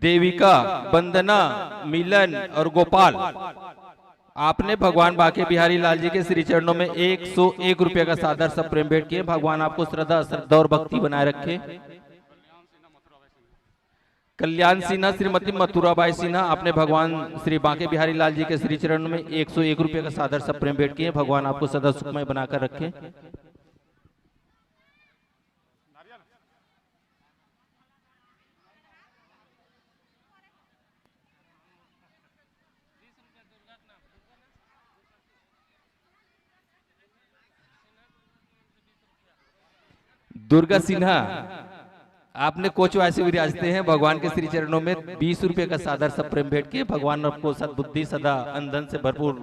देविका, वंदना, मिलन और गोपाल, आपने भगवान बांके बिहारी लाल जी के श्री चरणों में 101 रुपए का सादर सप्रेम भेंट किए। भगवान आपको श्रद्धा और भक्ति बनाए रखे। कल्याण सिन्हा, श्रीमती मथुराबाई सिन्हा, आपने भगवान श्री बांके बिहारी लाल जी के श्री चरणों में 101 रुपए का सादर सप्रेम भेंट किए। भगवान आपको सदा सुखमय बनाकर रखे। दुर्गा सिन्हा, आपने कोचवाई से विराजते हैं। भगवान के श्री चरणों में 20 रुपए का सादर सप्रेम भेंट किए। भगवान आपको सद्बुद्धि सदा अंधन से भरपूर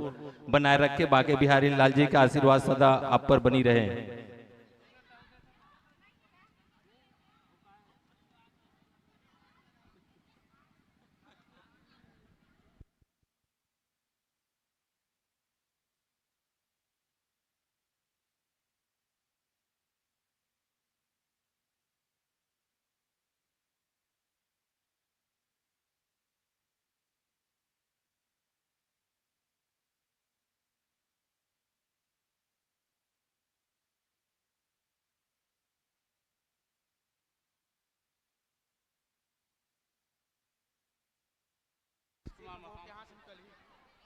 बनाए रखे। बांके बिहारी लाल जी का आशीर्वाद सदा आप पर बनी रहे।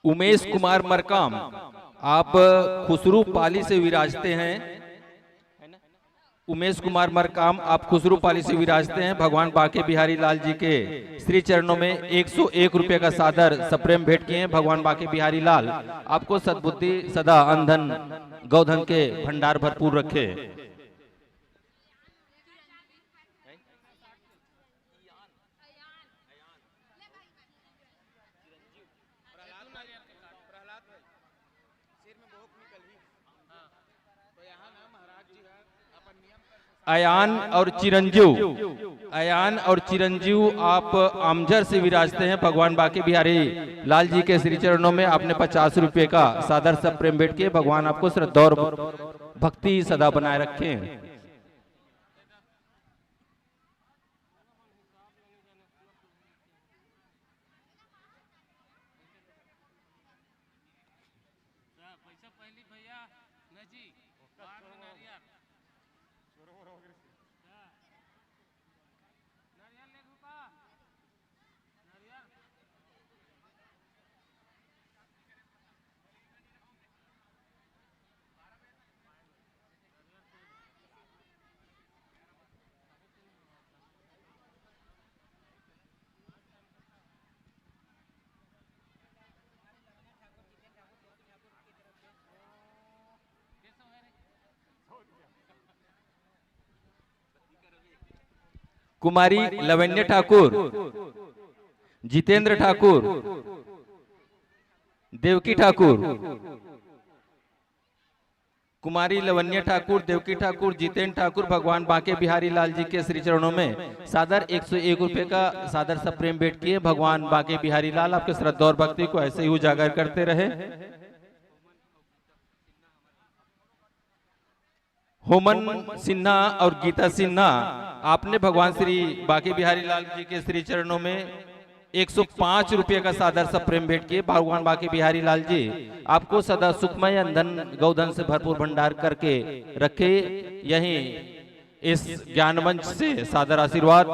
उमेश कुमार मरकाम, आप खुसरू पाली से विराजते हैं। उमेश कुमार मरकाम, आप खुसरू पाली से विराजते हैं। भगवान बाके बिहारी लाल जी के श्री चरणों में 101 रुपए का सादर सप्रेम भेंट किए हैं। भगवान बाके बिहारी लाल आपको सद्बुद्धि सदा अंधन गौधन के भंडार भरपूर रखे। अयान और चिरंजीव आप आमजर से विराजते हैं। भगवान बाके बिहारी लाल जी के श्री चरणों में आपने 50 रुपए का सादर सब प्रेम भेंट किए। भगवान आपको श्रद्धा और भक्ति सदा बनाए रखें। कुमारी लवण्य ठाकुर, जितेंद्र ठाकुर, देवकी ठाकुर, कुमारी लवण्य ठाकुर, देवकी ठाकुर, जितेंद्र ठाकुर भगवान बाके बिहारी लाल जी के श्री चरणों में सादर 101 रुपए का सादर सब प्रेम भेंट किए। भगवान बाके बिहारी लाल आपके श्रद्धा और भक्ति को ऐसे ही उजागर करते रहे। होमन सिन्हा और गीता सिन्हा, आपने भगवान श्री बाके बिहारी लाल जी के श्री चरणों में 105 रुपए का सादर सब प्रेम भेंट किए। भगवान बाके बिहारी लाल जी आपको सदा सुखमय अंधन गौधन से भरपूर भंडार करके रखे। यही इस ज्ञान मंच से सादर आशीर्वाद।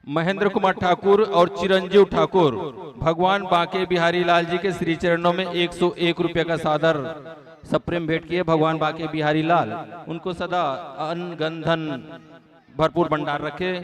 महेंद्र कुमार ठाकुर और चिरंजीव ठाकुर भगवान बाके बिहारी लाल जी के श्री चरणों में 101 रुपए का सादर सप्रेम भेंट किए। भगवान बाके बिहारी लाल उनको सदा अन्न गंधन भरपूर भंडार रखे।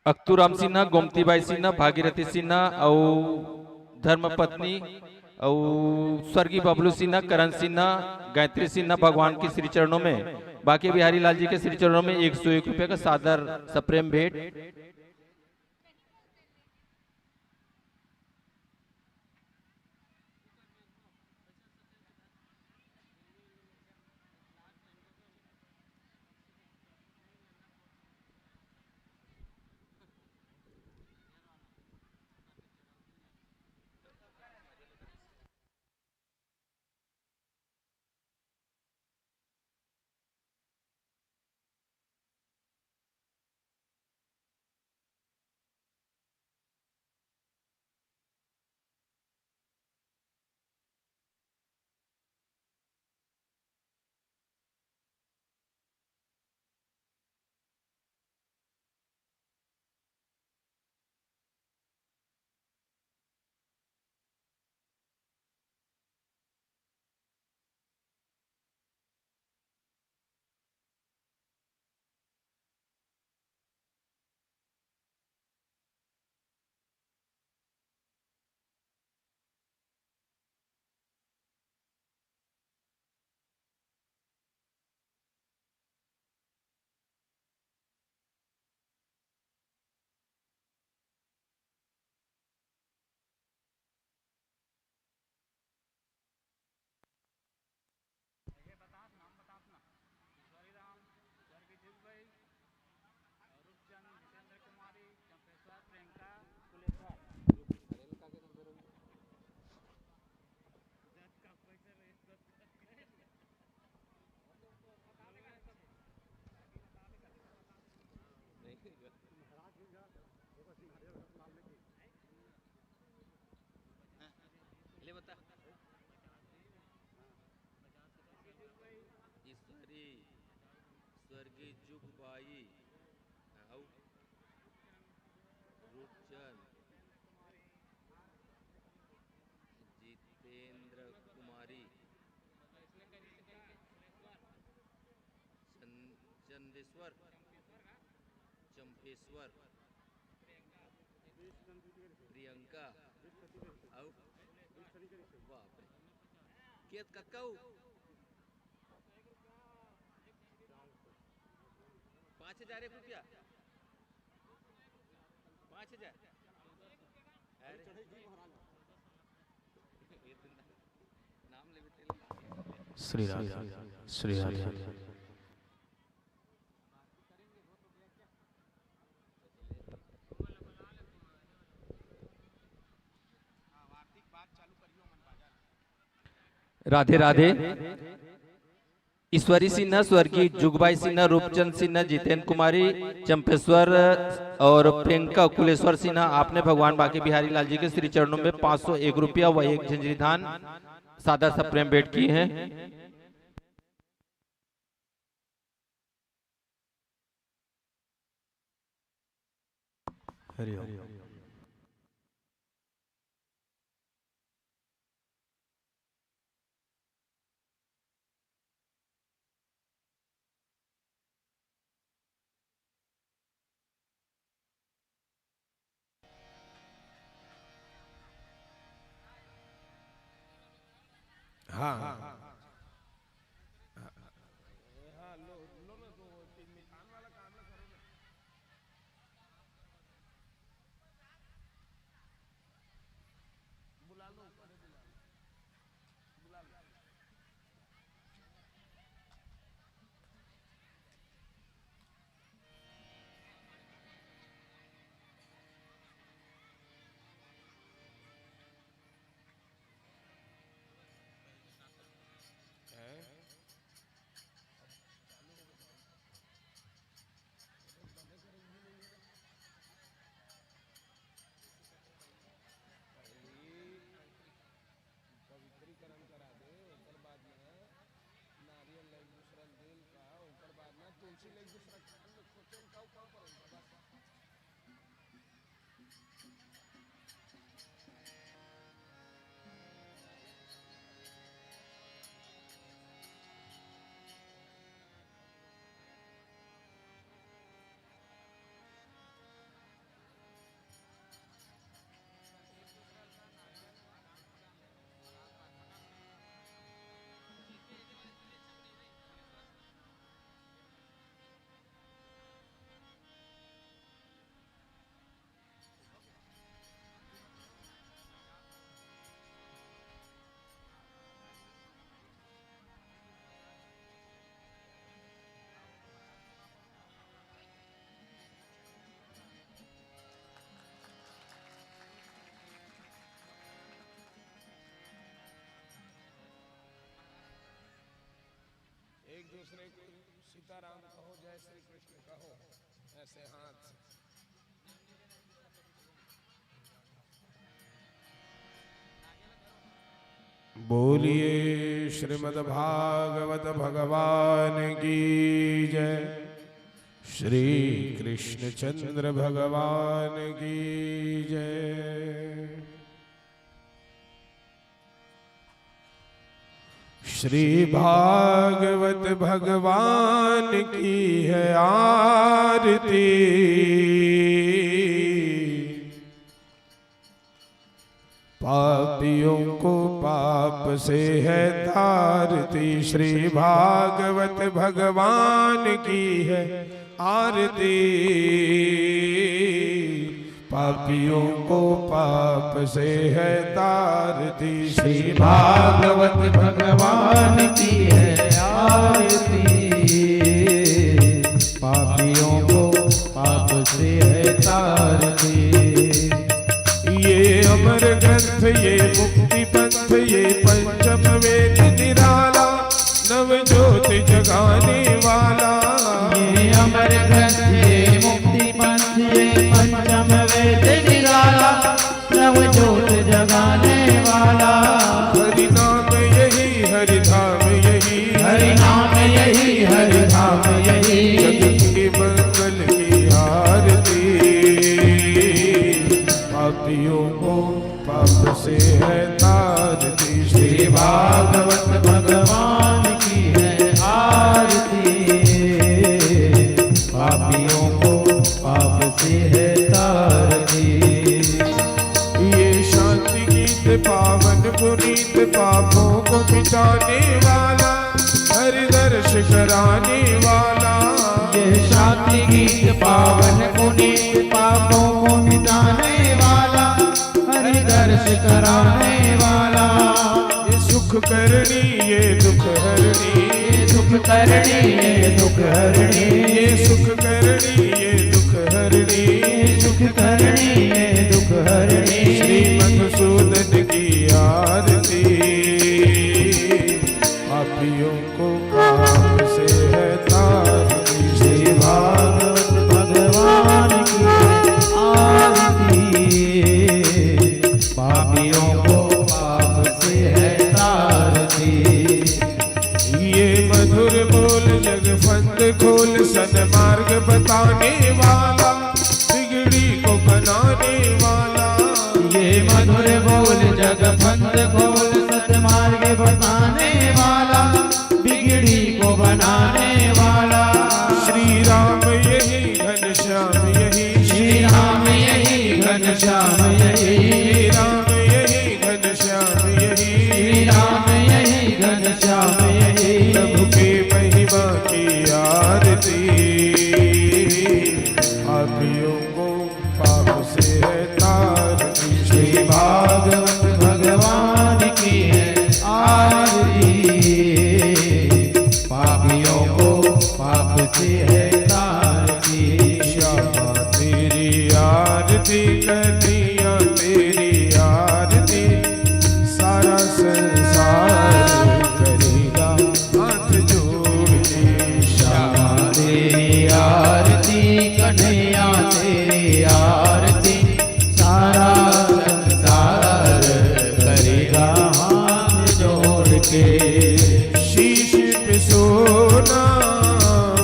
अख्तूराम सिन्हा, गोमतीबाई सिन्हा, भागीरथी सिन्हा और धर्मपत्नी और स्वर्गीय बबलू सिन्हा, करण सिन्हा, गायत्री सिन्हा भगवान के श्री चरणों में, बाके बिहारी लाल जी के श्री चरणों में 101 रुपए का सादर सप्रेम भेंट। स्वर्गीय जुगबाई रूपचंद, जितेंद्र कुमारी, चंदेश्वर, चंपेश्वर, प्रियंका बाप रे केत कक्काऊ 5,000 रुपया 5,000 नाम ले श्री राधे श्री राधे। राधे राधे। ईश्वरी सिन्हा, स्वर्गीय जुगबाई सिन्हा, रूपचंद सिन्हा, जितेंद्र कुमारी, चंपेश्वर और प्रियंका कुलेश्वर सिन्हा, आपने भगवान बाके बिहारी लाल जी के श्री चरणों में 501 रुपया व 1 झंझरी धान सादा सप्रेम भेंट किए हैं। हरि ओम। हाँ दूसरे को सीताराम कहो, जय श्री कृष्ण कहो, ऐसे हाथ से। बोलिए श्रीमद् भागवत भगवान की जय। श्री कृष्ण चंद्र भगवान की जय। श्री भागवत भगवान की है आरती, पापियों को पाप से है तारती। श्री भागवत भगवान की है आरती, पापियों को पाप से है तारती। श्री भागवत भगवान की है आरती, पापियों को पाप से है तारती। ये अमर ग्रंथ, ये मुक्ति पंथ, ये पंचम वेद निराला, नव ज्योति जगाने वाला। ये अमर ग्रंथ, ये मुक्ति पंथ, ये पंचम वेद निराला, नव ज्योत जगाने वाला। हरि नाम यही, हरि धाम यही, हरि नाम यही, हरि धाम यही। जगत के मंगल की आरती, पापियों को पाप से है तारती। श्री भागवत भगवान की है आरती, पापियों को पाप से है तारती। ये शांति गीत पावन पुनीत, पापों को मिटाने वाला, हरि दर्श कराने वाला। ये शांति गीत पावन पुनीत, पापों को मिटाने वाला, हरि दर्श कराने वाला। ये सुख करनी, ये दुख हरणी, ये सुख करनी, ये दुख हरणी। ये सुख करनी, ये दुख हरणी, ये सुख करनी, ये दुख हरणी। श्री मधुसूदन की आरती, पापियों को पाप से है तारती। श्री भागवत भगवान की आरती, पापियों को पाप से है तारती। ये मधुर बोल जगफंद खोल, सन्मार्ग बताने वाला, बिगड़ी को बनाने वाला। ये मधुर बोल जगफंद खोल, सतमार्ग बताने वाला, बिगड़ी को बनाने वाला। श्री राम यही, घनश्याम यही, श्री राम यही, घनश्याम यही। श्री राम यही, घनश्याम यही, श्री राम यही, घनश्याम यही। प्रभु के महिमा की आरती, पापियों को पाप से है तारती। श्री भागवत भगवान की है आरती, पापियों को पाप से है तारती। श्यामा तेरी आरती, कन्हैया तेरी आरती, सारा संसार करेगा हाथ जोड़ के। श्यामा तेरी आरती, कन्हैया तेरी आरती, सारा संसार करेगा हाथ जोड़ के। शीश पे सोना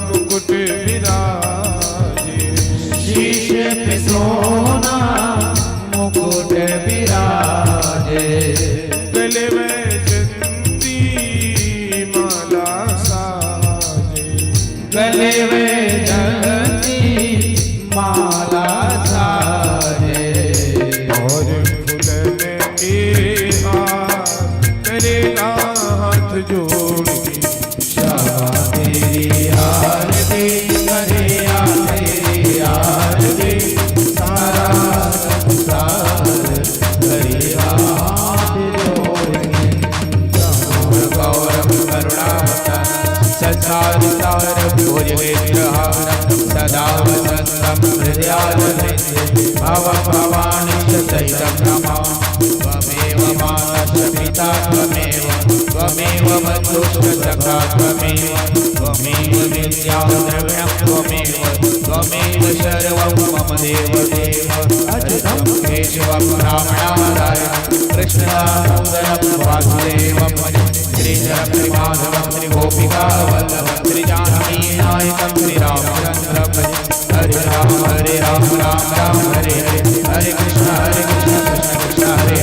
मुकुट विराजे, शीश पे सोना मुकुट विराजे। गले में जंती माला साजे, गले में जलती माला साजे। और फुलने के हाथ करेगा हाथ जोड़ के। श्यामा तेरी आरती, कन्हैया तेरी आरती, सारा संसार करेगा हाथ जोड़ के। गौरव करुणावतार संसार सारं भुजगेन्द्रहारं सदा वसन्तं हृदयारविन्दे भवं भवानी च सहितं नमामि। त्वमेव माता च पिता त्वमेव त्वमेव बन्धुश्च सखा त्वमेव त्वमेव विद्या द्रविणं त्वमेव त्वमेव सर्वं मम देवदेव अच्युतं केशवं रामनारायण कृष्णदामोदरं वासुदेवं श्रीधरं श्रीमाधवं श्रीगोपिकावल्लभं श्रीजानकीनायकं श्रीरामचन्द्रं हरे राम राम राम हरे हरे हरे कृष्ण कृष्ण कृष्ण हरे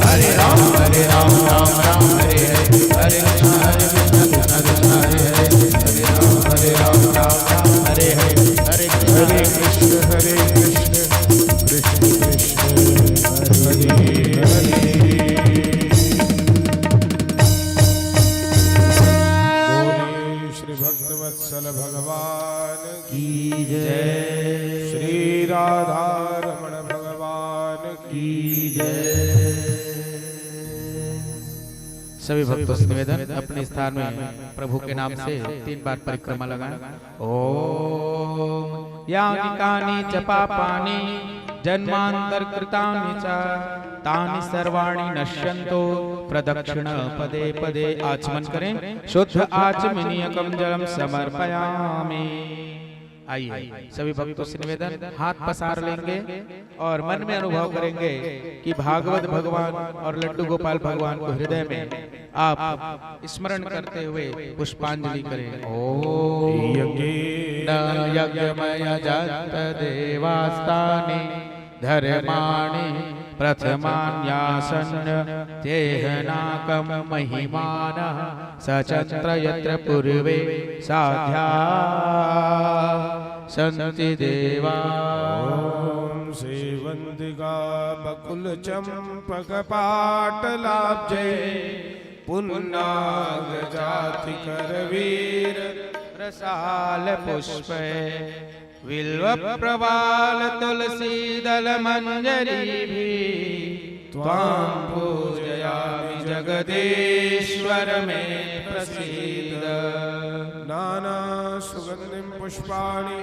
हरे हरे राम राम राम हरे हरे हरे कृष्ण कृष्ण कृष्ण हरे हरे हरे राम राम राम हरे हरे हरे कृष्ण हरे कृष्ण कृष्ण कृष्ण हरे हरे। श्री भक्तवत्सल भगवान की जय। श्री राधा रमण भगवान की जय। सभी भक्तों से निवेदन अपने स्थान में प्रभु के नाम से 3 बार परिक्रमा लगाएं। ओम यानि कानि च पापानि जन्मांतरकृतानि च तानि सर्वाणि नश्यन्तो प्रदक्षिण पदे पदे। आचमन करें। शुद्ध आचमनीयकम जलम समर्पयामि। आइए सभी भक्तों से निवेदन हाथ पसार लेंगे और मन में अनुभव करेंगे कि भागवत भगवान और लड्डू गोपाल भगवान को हृदय में आप स्मरण करते हुए पुष्पांजलि करें। ओम यज्ञमय जत देवास्तानि धर्माणि प्रथमान्यासन्न तेहनाकं महिमानः सचत्र यत्र पूर्वे साध्या सन्ति देवा। ओम सेवंतिका बकुल चंपक पाटलाब्जे पुन्नाग जाति करवीर रसाल पुष्पे विल्व प्रवाल तुलसी दल मंजरी भी त्वां पूजयामि जगदीश्वर में प्रसीद। नाना सुगंधिं पुष्पाणि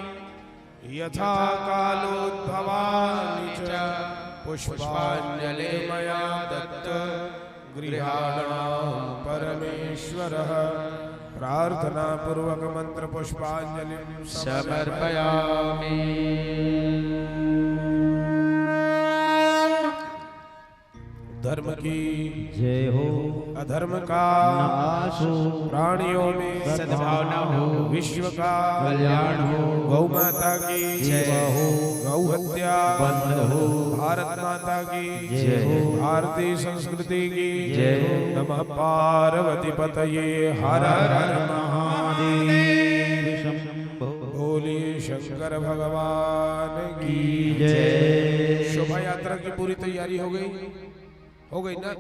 यथा कालोद्भवानि च पुष्पांजलि मया दत्त गृहाणां परमेश्वरः। प्रार्थना पूर्वक मंत्र पुष्पांजलि समर्पयामि। धर्म की जय हो। अधर्म का नाश हो। प्राणियों में सद्भावना हो। विश्व का कल्याण हो। गौ माता की जय हो। गौ हत्या बंद हो। भारत माता की जय हो। भारतीय संस्कृति की जय हो। नमः पार्वती पतये हर हर महादेव शंभो। बोलिए शंकर भगवान की जय। शोभा यात्रा की पूरी तैयारी हो गई ना?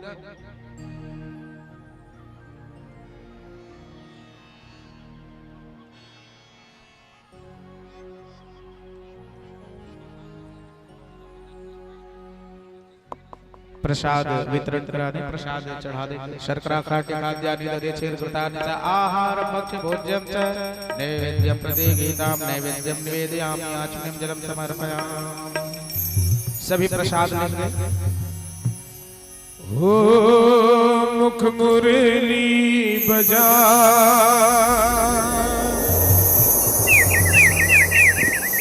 प्रसाद वितरण करा दे। प्रसाद चढ़ा दे। शर्करा खाट्य खाद्यानि दधे छेद कृतानि च आहार भक्ष भोज्यं च नैवेद्यं प्रदेगीतां नैवेद्यं निवेदयामि आचमनीं जलं समर्पयामि। सभी प्रसाद लेंगे। हो मुख मुरली बजा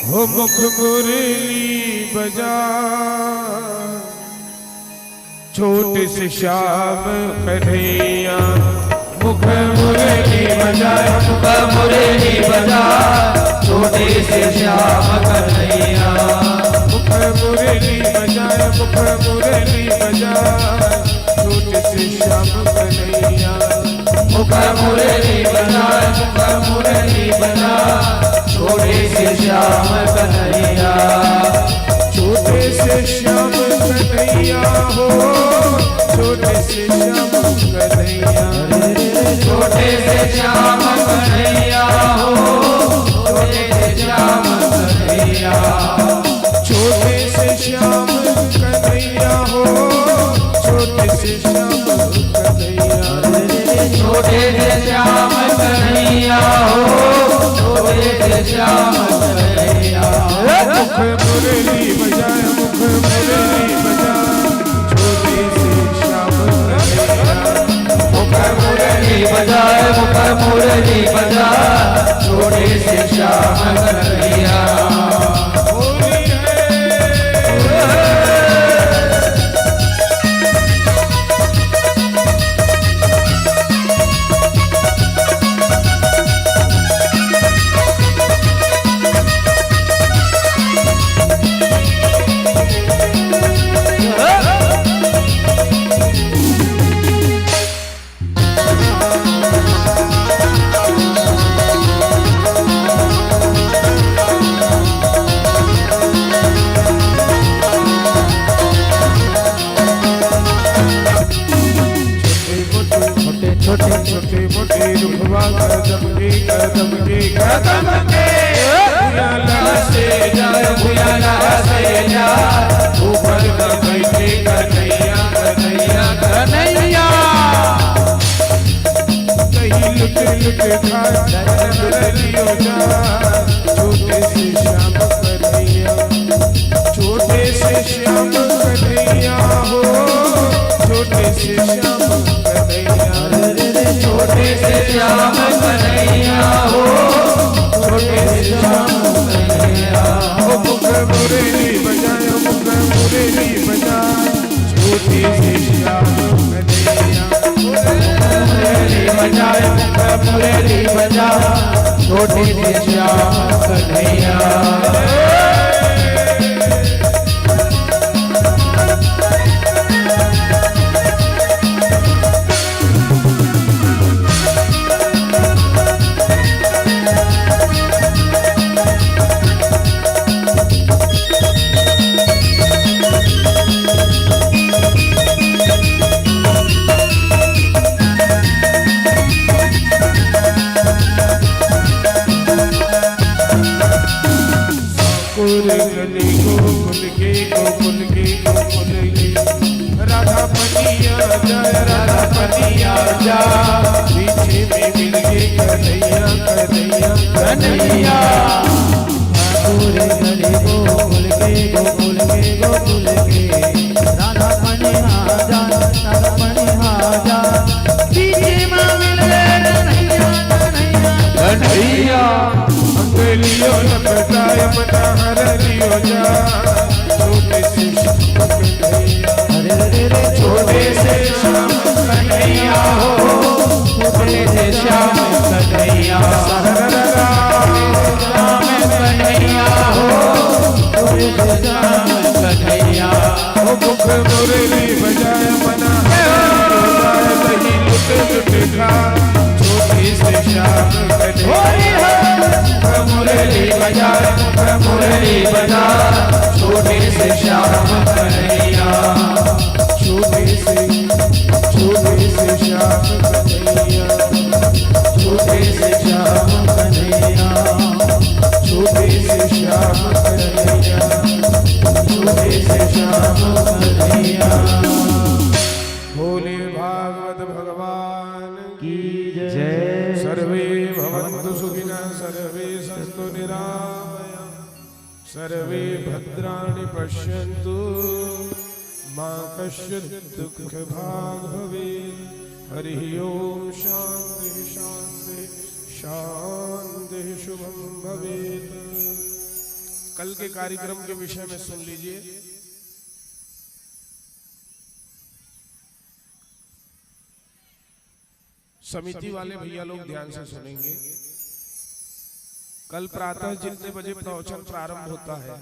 हो मुख मुरली बजा छोटे से श्याम कन्हैया मुख मुरली बजा मुख मुरली बजा छोटे से श्याम कन्हैया मुख मुरली बजा मुख मुरली बजा छोटे से श्याम कन्हैया मुख मुरली बजा मुख मुरली बजा छोटे से श्याम कन्हैया छोटे से श्याम कन्हैया हो छोटे से श्याम कन्हैया छोटे से श्याम कन्हैया हो छोटे से श्याम कन्हैया छोटे से श्याम कन्हैया हो छोटे से श्याम कन्हैया छोटे से श्याम कन्हैया हो छोटे से श्याम कन्हैया मुख मुरली बजाए मुख मुरली बजा छोटे से श्याम मुरली बजा छोटे से श्याम कन्हैया। होली है छोटे मोटे रुखवा कदम के भुयाला से जाए ऊपर न बैठे कन्हैया कन्हैया कन्हैया। कहीं लुट लुट खा लियो जा छोटे से श्याम कन्हैया। छोटे से श्याम कन्हैया हो छोटे से श्याम कन्हैया। छोटे से श्याम कन्हैया हो छोटे से श्याम कन्हैया। मुख मुरली बजाए मुख मुरली बजा छोटे से श्याम कन्हैया। मुरली बजाए मुख मुरली बजा छोटे से श्याम कन्हैया। गली गोकुल के राधा पनिया जा पीछे में मिल के कन्हैया कन्हैया कन्हैया। पूरे गली गोकुल के राधा पनिया जा पीछे में मिल कन्हैया कन्हैया। अंगलियो लपटाए मना हर लियो जा छोटे से श्याम कन्हैया। छोटे से श्याम कन्हैया हो छोटे से श्याम कन्हैया। श्याम कन्हैया हो छोटे से श्याम कन्हैया। मुख मुरली बजाए मना कहीं लुट लुट खा छोटे से श्याम कन्हैया। मुरली बजा मुरली बजा छोटे से श्याम कन्हैया। छोटे से श्याम कन्हैया। छोटे से श्याम कन्हैया। छोटे से श्याम कन्हैया। छोटे से श्याम कन्हैया। भोले भागवत भगवान की जय। सर्वे भवन्तु सुखिनः सर्वे सन्तु निरामया सर्वे भद्राणि पश्यन्तु मा कश्चित् दुःखभाग् भवेत्। हरि ओम शांति शांति शांति शुभम भवेत्। कल के कार्यक्रम के विषय में सुन लीजिए। समिति वाले भैया लोग ध्यान से सुनेंगे। कल प्रातः जितने बजे प्रवचन प्रारंभ होता है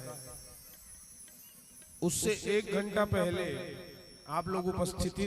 उससे 1 घंटा पहले आप लोग उपस्थिति